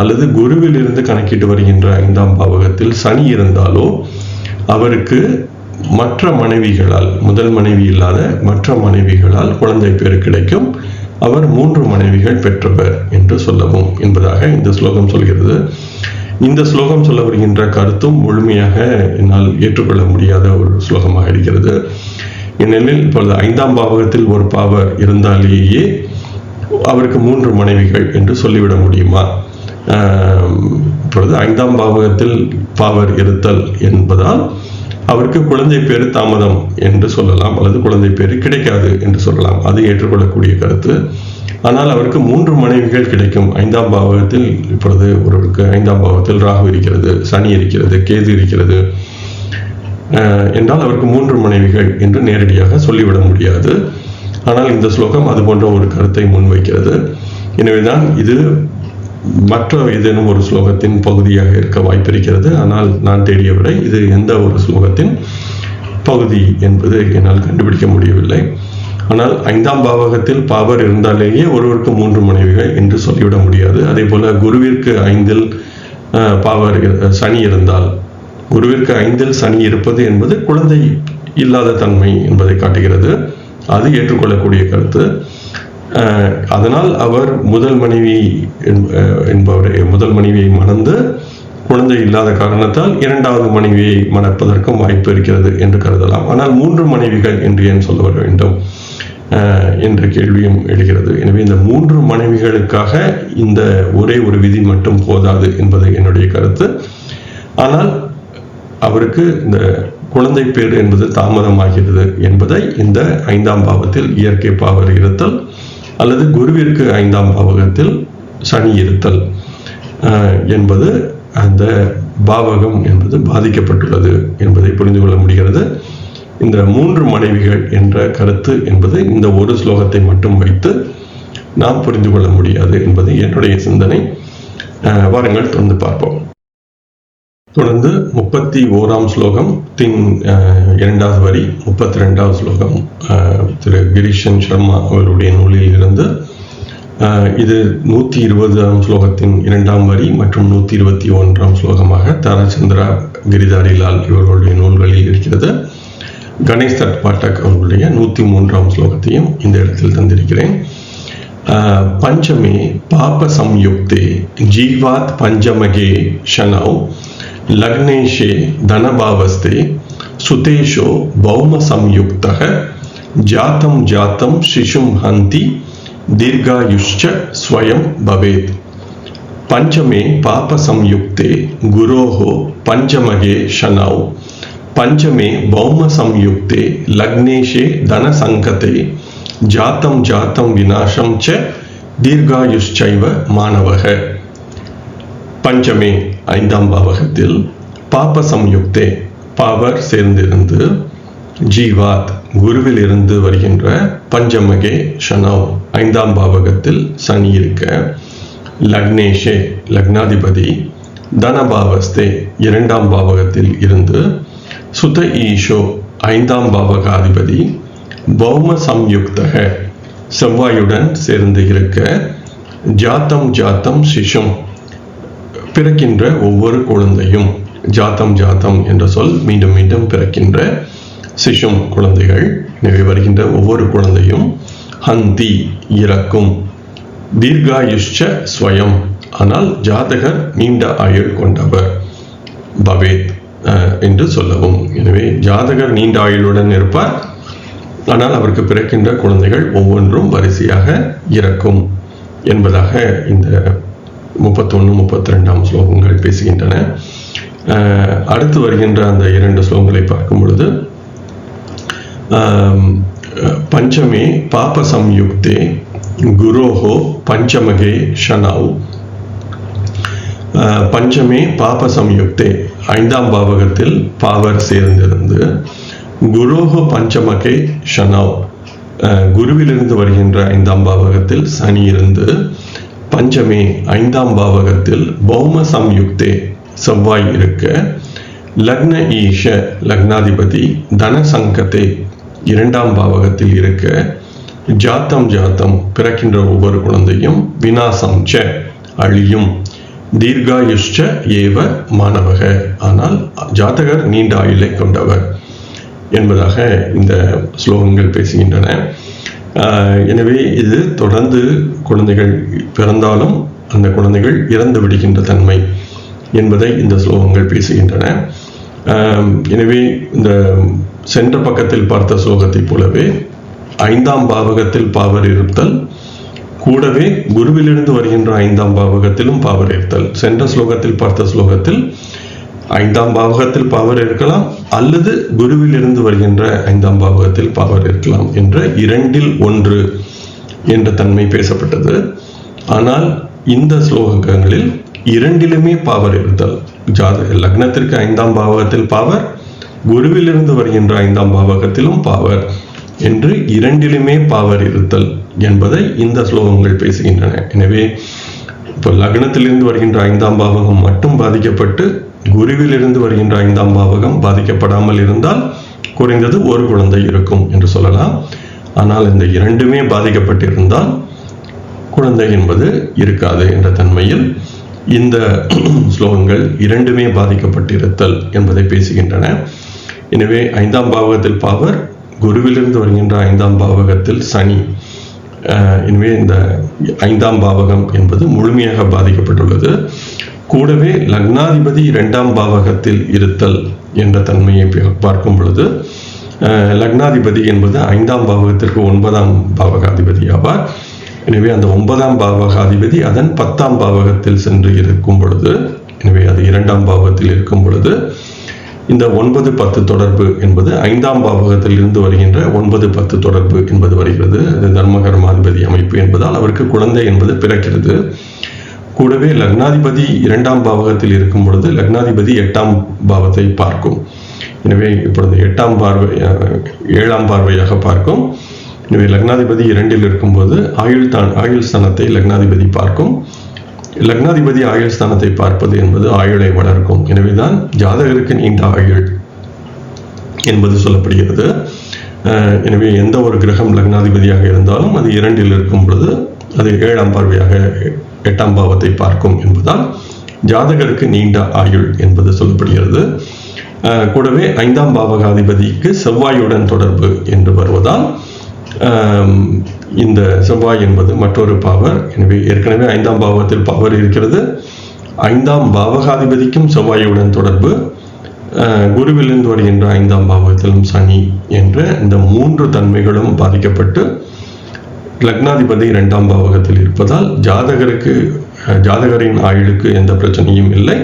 அல்லது குருவில் இருந்து கணக்கிட்டு வருகின்ற 5ஆம் பாவகத்தில் சனி இருந்தாலோ அவருக்கு மற்ற மனைவிகளால், முதல் மனைவி இல்லாத மற்ற மனைவிகளால் குழந்தை பேறு கிடைக்கும். அவர் 3 மனைவிகள் பெற்றவர் என்று சொல்லவும் என்பதாக இந்த ஸ்லோகம் சொல்கிறது. இந்த ஸ்லோகம் சொல்ல வருகின்ற கருத்தும் முழுமையாக என்னால் ஏற்றுக்கொள்ள முடியாத ஒரு ஸ்லோகமாக இருக்கிறது. ஏனெனில் இப்பொழுது 5ஆம் பாவகத்தில் ஒரு பாவர் இருந்தாலேயே அவருக்கு 3 மனைவிகள் என்று சொல்லிவிட முடியுமா? இப்பொழுது 5ஆம் பாவகத்தில் பாவர் இருத்தல் என்பதால் அவருக்கு குழந்தை பேரு தாமதம் என்று சொல்லலாம், அல்லது குழந்தை பேரு கிடைக்காது என்று சொல்லலாம். அது ஏற்றுக்கொள்ளக்கூடிய கருத்து. ஆனால் அவருக்கு 3 மனைவிகள் கிடைக்கும். 5ஆம் பாவகத்தில் இப்பொழுது ஒருவருக்கு 5ஆம் பாவகத்தில் ராகு இருக்கிறது, சனி இருக்கிறது, கேது இருக்கிறது என்றால் அவருக்கு 3 மனைவிகள் என்று நேரடியாக சொல்லிவிட முடியாது. ஆனால் இந்த ஸ்லோகம் அது போன்ற ஒரு கருத்தை முன்வைக்கிறது. எனவேதான் இது மற்ற ஏதேனும் ஒரு ஸ்லோகத்தின் பகுதியாக இருக்க வாய்ப்பிருக்கிறது. ஆனால் நான் தேடிய வரை இது எந்த ஒரு ஸ்லோகத்தின் பகுதி என்பது என்னால் கண்டுபிடிக்க முடியவில்லை. ஆனால் 5ஆம் பாவகத்தில் பாவர் இருந்தாலேயே ஒருவருக்கு 3 மனைவிகள் என்று சொல்லிவிட முடியாது. அதே போல குருவிற்கு 5இல் பாவர் சனி இருந்தால், குருவிற்கு 5இல் சனி இருப்பது என்பது குழந்தை இல்லாத தன்மை என்பதை காட்டுகிறது. அது ஏற்றுக்கொள்ளக்கூடிய கருத்து. அதனால் அவர் முதல் மனைவியை மணந்து குழந்தை இல்லாத காரணத்தால் 2வது மனைவியை மணப்பதற்கும் வாய்ப்பு இருக்கிறது என்று கருதலாம். ஆனால் 3 மனைவிகள் என்று ஏன் சொல்ல வர வேண்டும் என்ற கேள்வியும் எழுகிறது. எனவே இந்த 3 மனைவிகளுக்காக இந்த ஒரே ஒரு விதி மட்டும் போதாது என்பது என்னுடைய கருத்து. ஆனால் அவருக்கு இந்த குழந்தை பேர் என்பது தாமதமாகிறது என்பதை இந்த 5ஆம் பாவத்தில் இயற்கை பாவர் இருத்தல் அல்லது குருவிற்கு 5ஆம் பாவகத்தில் சனி இருத்தல் என்பது, அந்த பாவகம் என்பது பாதிக்கப்பட்டுள்ளது என்பதை புரிந்து கொள்ள முடிகிறது. இந்த 3 மனைவிகள் என்ற கருத்து என்பது இந்த ஒரு ஸ்லோகத்தை மட்டும் வைத்து நாம் புரிந்து கொள்ள முடியாது என்பது என்னுடைய சிந்தனை. வாருங்கள் தொடர்ந்து பார்ப்போம். தொடர்ந்து 31ஆம் ஸ்லோகம் 2வது வரி, 32வது ஸ்லோகம் திரு கிரீஷன் சர்மா அவருடைய நூலில் இருந்து. இது 120ஆம் ஸ்லோகத்தின் 2ஆம் வரி மற்றும் 121ஆம் ஸ்லோகமாக தாராச்சந்திரா கிரிதாரிலால் இவர்களுடைய நூல்களில் இருக்கிறது. கணேஷ் தட் பாட்டக் அவர்களுடைய 103ஆம் ஸ்லோகத்தையும் இந்த இடத்தில் தந்திருக்கிறேன். பஞ்சமே பாப சம்யுக்தே ஜீவாத் பஞ்சமகே ஷனௌ லக்னேஷே தனபாவஸ்தே சுதேஷோ பௌம சம்யுக்தः ஜாத்தம் ஜாத்தம் சிசும் ஹந்தி தீர்காயுஷ்ச ஸ்வயம் பவேத். பஞ்சமே பாப சம்யுக்தே குரோஹோ பஞ்சமகே ஷனௌ பஞ்சமே பௌம சம்யுக்தே லக்னேஷே தன சங்கதே ஜாத்தம் ஜாத்தம் விநாசம் ச தீர்காயுஷ்சைவ மாணவக. பஞ்சமே 5ஆம் பாவகத்தில் பாப சம்யுக்தே பாவர் சேர்ந்திருந்து ஜீவாத் குருவில் இருந்து வருகின்ற பஞ்சமகே ஷனௌ 5ஆம் பாவகத்தில் சனி இருக்க லக்னேஷே லக்னாதிபதி தனபாவஸ்தே 2ஆம் பாவகத்தில் இருந்து சுத ஈஷோ 5ஆம் பாவகாதிபதி பௌம சம்யுக்தக செவ்வாயுடன் சேர்ந்து இருக்க ஜாத்தம் ஜாத்தம் சிசும் பிறக்கின்ற ஒவ்வொரு குழந்தையும் ஜாத்தம் ஜாத்தம் என்ற சொல் மீண்டும் மீண்டும் பிறக்கின்ற சிசும் குழந்தைகள். எனவே வருகின்ற ஒவ்வொரு குழந்தையும் ஹந்தி இறக்கும், தீர்காயுஷ்ச ஸ்வயம் ஆனால் ஜாதகர் நீண்ட ஆயுள் கொண்டவர் பவேத் என்று சொல்லவும். எனவே ஜாதகர் நீண்ட ஆயுளுடன் இருப்பார், ஆனால் அவருக்கு பிறக்கின்ற குழந்தைகள் ஒவ்வொன்றும் வரிசையாக இறக்கும் என்பதாக இந்த 31, 32 ஸ்லோகங்கள் பேசுகின்றன. அடுத்து வருகின்ற அந்த 2 ஸ்லோகங்களை பார்க்கும் பொழுது, பஞ்சமே பாப சம்யுக்தே குரோஹோ பஞ்சமகே ஷனௌ. பஞ்சமே பாப சம்யுக்தே 5ஆம் பாவகத்தில் பாவர் சேர்ந்திருந்து, குரோஹோ பஞ்சமகே ஷனௌ குருவிலிருந்து வருகின்ற 5ஆம் பாவகத்தில் சனி இருந்து, பஞ்சமே 5ஆம் பாவகத்தில் பௌம சம்யுக்தே செவ்வாய் இருக்க, லக்ன ஈஷ லக்னாதிபதி தனசங்கத்தே 2ஆம் பாவகத்தில் இருக்க, ஜாத்தம் ஜாத்தம் பிறக்கின்ற ஒவ்வொரு குழந்தையும் விநாசம் ச அழியும், தீர்காயுஷ்ச ஏவ மாணவக ஆனால் ஜாதகர் நீண்ட ஆயுளை கொண்டவர் என்பதாக இந்த ஸ்லோகங்கள் பேசுகின்றன. எனவே இது தொடர்ந்து குழந்தைகள் பிறந்தாலும் அந்த குழந்தைகள் இறந்து விடுகின்ற தன்மை என்பதை இந்த ஸ்லோகங்கள் பேசுகின்றன. எனவே இந்த சென்ற பக்கத்தில் பார்த்த ஸ்லோகத்தை போலவே 5ஆம் பாவகத்தில் பாவர் இருத்தல், கூடவே குருவிலிருந்து வருகின்ற 5ஆம் பாவகத்திலும் பாவர் இருத்தல். சென்ற ஸ்லோகத்தில் பார்த்த ஸ்லோகத்தில் 5ஆம் பாவகத்தில் பாவர் இருக்கலாம் அல்லது குருவிலிருந்து வருகின்ற 5ஆம் பாவகத்தில் பாவர் இருக்கலாம் என்ற 2இல் 1 என்ற தன்மை பேசப்பட்டது. ஆனால் இந்த ஸ்லோகங்களில் 2லுமே பாவர் இருத்தல், லக்னத்திற்கு 5ஆம் பாவகத்தில் பாவர், குருவிலிருந்து வருகின்ற 5ஆம் பாவகத்திலும் பாவர் என்று 2லுமே பாவர் இருத்தல் என்பதை இந்த ஸ்லோகங்கள் பேசுகின்றன. எனவே இப்போ லக்னத்திலிருந்து வருகின்ற 5ஆம் பாவகம் மட்டும் பாதிக்கப்பட்டு குருவிலிருந்து வருகின்ற 5ஆம் பாவகம் பாதிக்கப்படாமல் இருந்தால் குறைந்தது ஒரு குழந்தை இருக்கும் என்று சொல்லலாம். ஆனால் இந்த 2மே பாதிக்கப்பட்டிருந்தால் குழந்தை என்பது இருக்காது என்ற தன்மையில் இந்த ஸ்லோகங்கள் 2மே பாதிக்கப்பட்டிருத்தல் என்பதை பேசுகின்றன. எனவே 5ஆம் பாவகத்தில் பாவர், குருவிலிருந்து வருகின்ற 5ஆம் பாவகத்தில் சனி. எனவே இந்த 5ஆம் பாவகம் என்பது முழுமையாக பாதிக்கப்பட்டுள்ளது. கூடவே லக்னாதிபதி 2ஆம் பாவகத்தில் இருத்தல் என்ற தன்மையை பார்க்கும் பொழுது, லக்னாதிபதி என்பது 5ஆம் பாவகத்திற்கு 9ஆம் பாவகாதிபதி ஆவார். எனவே அந்த 9ஆம் பாவகாதிபதி அதன் 10ஆம் பாவகத்தில் சென்று இருக்கும் பொழுது, எனவே அது 2ஆம் பாவகத்தில் இருக்கும் பொழுது இந்த 9-10 தொடர்பு என்பது 5ஆம் பாவகத்தில் இருந்து வருகின்ற 9-10 தொடர்பு என்பது வருகிறது. அது தர்மகர்மாதிபதி அமைப்பு என்பதால் அவருக்கு குழந்தை என்பது பிறக்கிறது. கூடவே லக்னாதிபதி 2ஆம் பாவகத்தில் இருக்கும் பொழுது லக்னாதிபதி 8ஆம் பாவத்தை பார்க்கும். எனவே இப்பொழுது 8ஆம் பார்வை 7ஆம் பார்வையாக பார்க்கும். எனவே லக்னாதிபதி 2இல் இருக்கும்போது ஆயுள் ஸ்தானத்தை லக்னாதிபதி பார்க்கும். லக்னாதிபதி ஆயுள் ஸ்தானத்தை பார்ப்பது என்பது ஆயுளை வளர்க்கும். எனவேதான் ஜாதகருக்கு நீண்ட ஆயுள் என்பது சொல்லப்படுகிறது. எனவே எந்த ஒரு கிரகம் லக்னாதிபதியாக இருந்தாலும் அது 2இல் இருக்கும் பொழுது அது 7ஆம் பார்வையாக 8ஆம் பாவத்தை பார்க்கும் என்பதால் ஜாதகருக்கு நீண்ட ஆயுள் என்பது சொல்லப்படுகிறது. கூடவே 5ஆம் பாவகாதிபதிக்கு செவ்வாயுடன் தொடர்பு என்று வருவதால் இந்த செவ்வாய் என்பது மற்றொரு பாவர். எனவே ஏற்கனவே 5ஆம் பாவகத்தில் பாவர் இருக்கிறது. 5ஆம் பாவகாதிபதிக்கும் செவ்வாயுடன் தொடர்பு, குருவிலிருந்து வருகின்ற 5ஆம் பாவகத்திலும் சனி என்ற இந்த 3 தன்மைகளும் பாதிக்கப்பட்டு லக்னாதிபதி 2ஆம் பாவகத்தில் இருப்பதால் ஜாதகரின் ஆயுளுக்கு எந்த பிரச்சனையும் இல்லை.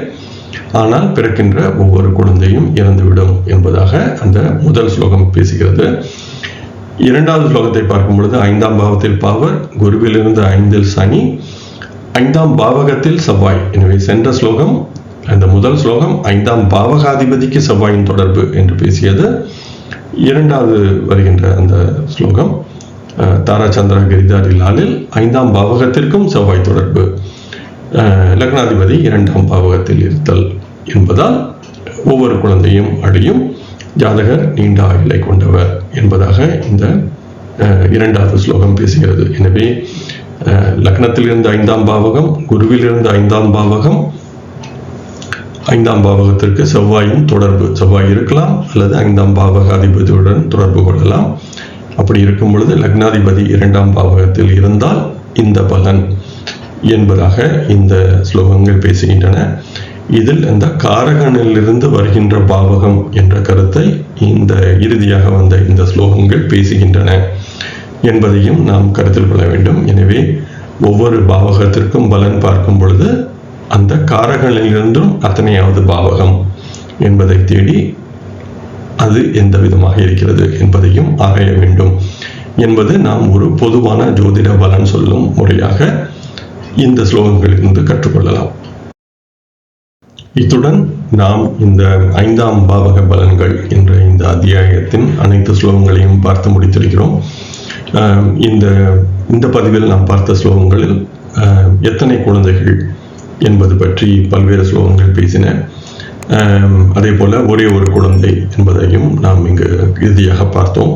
ஆனால் பிறக்கின்ற ஒவ்வொரு குழந்தையும் இறந்துவிடும் என்பதாக அந்த முதல் ஸ்லோகம் பேசுகிறது. 2வது ஸ்லோகத்தை பார்க்கும் பொழுது 5ஆம் பாவத்தில் பாவர், குருவிலிருந்து 5இல் சனி, 5ஆம் பாவகத்தில் செவ்வாய். எனவே சென்ற ஸ்லோகம், அந்த முதல் ஸ்லோகம் 5ஆம் பாவகாதிபதிக்கு செவ்வாயின் தொடர்பு என்று பேசியது. 2வது வருகின்ற அந்த ஸ்லோகம் தாராச்சந்திர கிரிதாரி லாலில் 5ஆம் பாவகத்திற்கும் செவ்வாய் தொடர்பு, லக்னாதிபதி 2ஆம் பாவகத்தில் இருத்தல் என்பதால் ஒவ்வொரு குழந்தையும் அழியும், ஜாதகர் நீண்ட ஆயுளை கொண்டவர் என்பதாக இந்த 2வது ஸ்லோகம் பேசுகிறது. எனவே லக்னத்திலிருந்து 5ஆம் பாவகம், குருவிலிருந்து 5ஆம் பாவகம், ஐந்தாம் பாவகத்திற்கு செவ்வாயும் தொடர்பு, செவ்வாய் இருக்கலாம் அல்லது ஐந்தாம் பாவக அதிபதியுடன் தொடர்பு கொள்ளலாம். அப்படி இருக்கும் பொழுது லக்னாதிபதி 2ஆம் பாவகத்தில் இருந்தால் இந்த பலன் என்பதாக இந்த ஸ்லோகங்கள் பேசுகின்றன. இதில் இந்த காரகனிலிருந்து வருகின்ற பாவகம் என்ற கருத்தை இந்த இறுதியாக வந்த இந்த ஸ்லோகங்கள் பேசுகின்றன என்பதையும் நாம் கருத்தில் கொள்ள வேண்டும். எனவே ஒவ்வொரு பாவகத்திற்கும் பலன் பார்க்கும் பொழுது அந்த காரகனிலிருந்தும் அத்தனையாவது பாவகம் என்பதை தேடி அது எந்த விதமாக இருக்கிறது என்பதையும் ஆராய வேண்டும் என்பது நாம் ஒரு பொதுவான ஜோதிட பலன் சொல்லும் முறையாக இந்த ஸ்லோகங்களிலிருந்து கற்றுக்கொள்ளலாம். இத்துடன் நாம் இந்த 5ஆம் பாவக பலன்கள் என்ற இந்த அத்தியாயத்தின் அனைத்து ஸ்லோகங்களையும் பார்த்து முடித்திருக்கிறோம். இந்த பதிவில் நாம் பார்த்த ஸ்லோகங்களில் எத்தனை குழந்தைகள் என்பது பற்றி பல்வேறு ஸ்லோகங்கள் பேசின. அதே போல ஒரே ஒரு குழந்தை என்பதையும் நாம் இங்கு இறுதியாக பார்த்தோம்.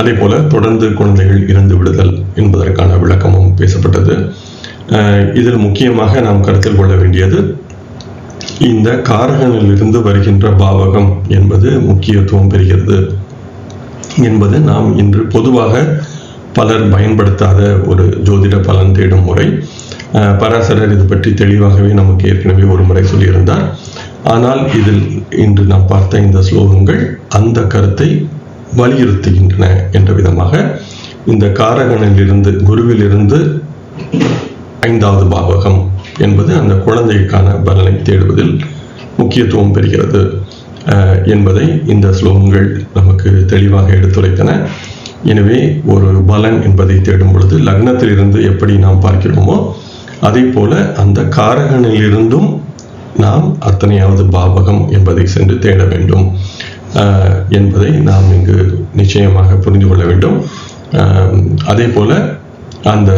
அதே போல தொடர்ந்து குழந்தைகள் இறந்து விடுதல் என்பதற்கான விளக்கமும் பேசப்பட்டது. இதில் முக்கியமாக நாம் கருத்தில் கொள்ள வேண்டியது இந்த காரகனிலிருந்து வருகின்ற பாவகம் என்பது முக்கியத்துவம் பெறுகிறது என்பது நாம் இன்று பொதுவாக பலர் பயன்படுத்தாத ஒரு ஜோதிட பலன் தேடும் முறை. பராசரர் இது பற்றி தெளிவாகவே நமக்கு ஏற்கனவே ஒரு முறை சொல்லியிருந்தார். ஆனால் இதில் இன்று நாம் பார்த்த இந்த ஸ்லோகங்கள் அந்த கருத்தை வலியுறுத்துகின்றன என்ற விதமாக இந்த காரகனிலிருந்து குருவிலிருந்து 5வது பாவகம் என்பது அந்த குழந்தைக்கான பலனை தேடுவதில் முக்கியத்துவம் பெறுகிறது என்பதை இந்த ஸ்லோகங்கள் நமக்கு தெளிவாக எடுத்துரைத்தன. எனவே ஒரு பலன் என்பதை தேடும் பொழுது லக்னத்திலிருந்து எப்படி நாம் பார்க்கிறோமோ அதே போல அந்த காரகனிலிருந்தும் நாம் அத்தனையாவது பாவகம் என்பதை சென்று தேட வேண்டும் என்பதை நாம் இங்கு நிச்சயமாக புரிந்து கொள்ள வேண்டும். அதே போல அந்த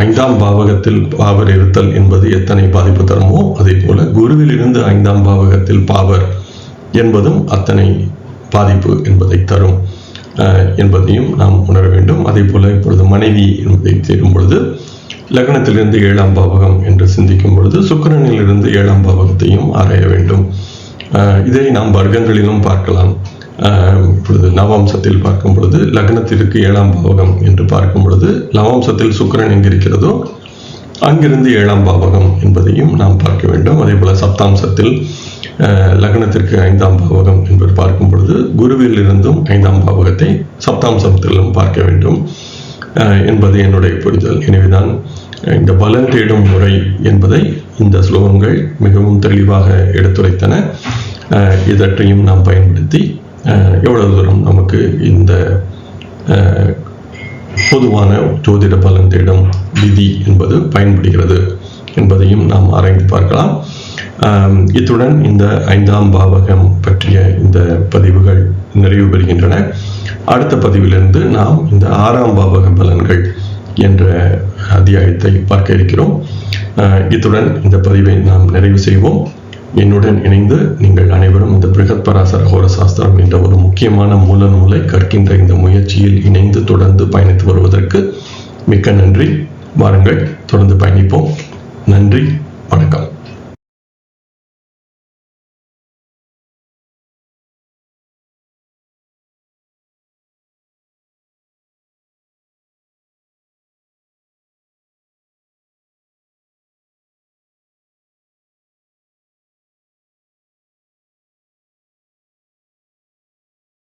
5ஆம் பாவகத்தில் பாவர் இருத்தல் என்பது எத்தனை பாதிப்பு தருமோ அதே போல குருவிலிருந்து 5ஆம் பாவகத்தில் பாவர் என்பதும் அத்தனை பாதிப்பு என்பதை தரும் என்பதையும் நாம் உணர வேண்டும். அதே போல இப்பொழுது மனைவி என்பதை தேடும் பொழுது லக்னத்திலிருந்து 7ஆம் பாவகம் என்று சிந்திக்கும் பொழுது சுக்கிரனிலிருந்து 7ஆம் பாவகத்தையும் ஆராய வேண்டும். இதை நாம் வர்க்கங்களிலும் பார்க்கலாம். இப்பொழுது நவாம்சத்தில் பார்க்கும் பொழுது லக்னத்திற்கு 7ஆம் பாவகம் என்று பார்க்கும் பொழுது நவாம்சத்தில் சுக்கிரன் எங்கிருக்கிறதோ அங்கிருந்து 7ஆம் பாவகம் என்பதையும் நாம் பார்க்க வேண்டும். அதே போல சப்தாம்சத்தில் லக்னத்திற்கு 5ஆம் பாவகம் என்று பார்க்கும் பொழுது குருவில் இருந்தும் 5ஆம் பாவகத்தை சப்தாம்சத்திலும் பார்க்க வேண்டும் என்பது என்னுடைய புரிதல். எனவேதான் இந்த பலன் தேடும் முறை என்பதை இந்த ஸ்லோகங்கள் மிகவும் தெளிவாக எடுத்துரைத்தன. இதற்றையும் நாம் பயன்படுத்தி எவ்வளவு தூரம் நமக்கு இந்த பொதுவான ஜோதிட பலன் தேடும் விதி என்பது பயன்படுகிறது என்பதையும் நாம் ஆராய்ந்து பார்க்கலாம். இத்துடன் இந்த 5ஆம் பாவகம் பற்றிய இந்த பதிவுகள் நிறைவு பெறுகின்றன. அடுத்த பதிவிலிருந்து நாம் இந்த 6ஆம் பாவக பலன்கள் என்ற அத்தியாயத்தை பார்க்க இருக்கிறோம். இத்துடன் இந்த பதிவை நாம் நிறைவு செய்வோம். என்னுடன் இணைந்து நீங்கள் அனைவரும் இந்த பிருகத் பராசர ஹோர சாஸ்திரம் என்ற ஒரு முக்கியமான மூல நூலை கற்கின்ற இந்த முயற்சியில் இணைந்து தொடர்ந்து பயணித்து வருவதற்கு மிக்க நன்றி. வாருங்கள், தொடர்ந்து பயணிப்போம். நன்றி, வணக்கம்.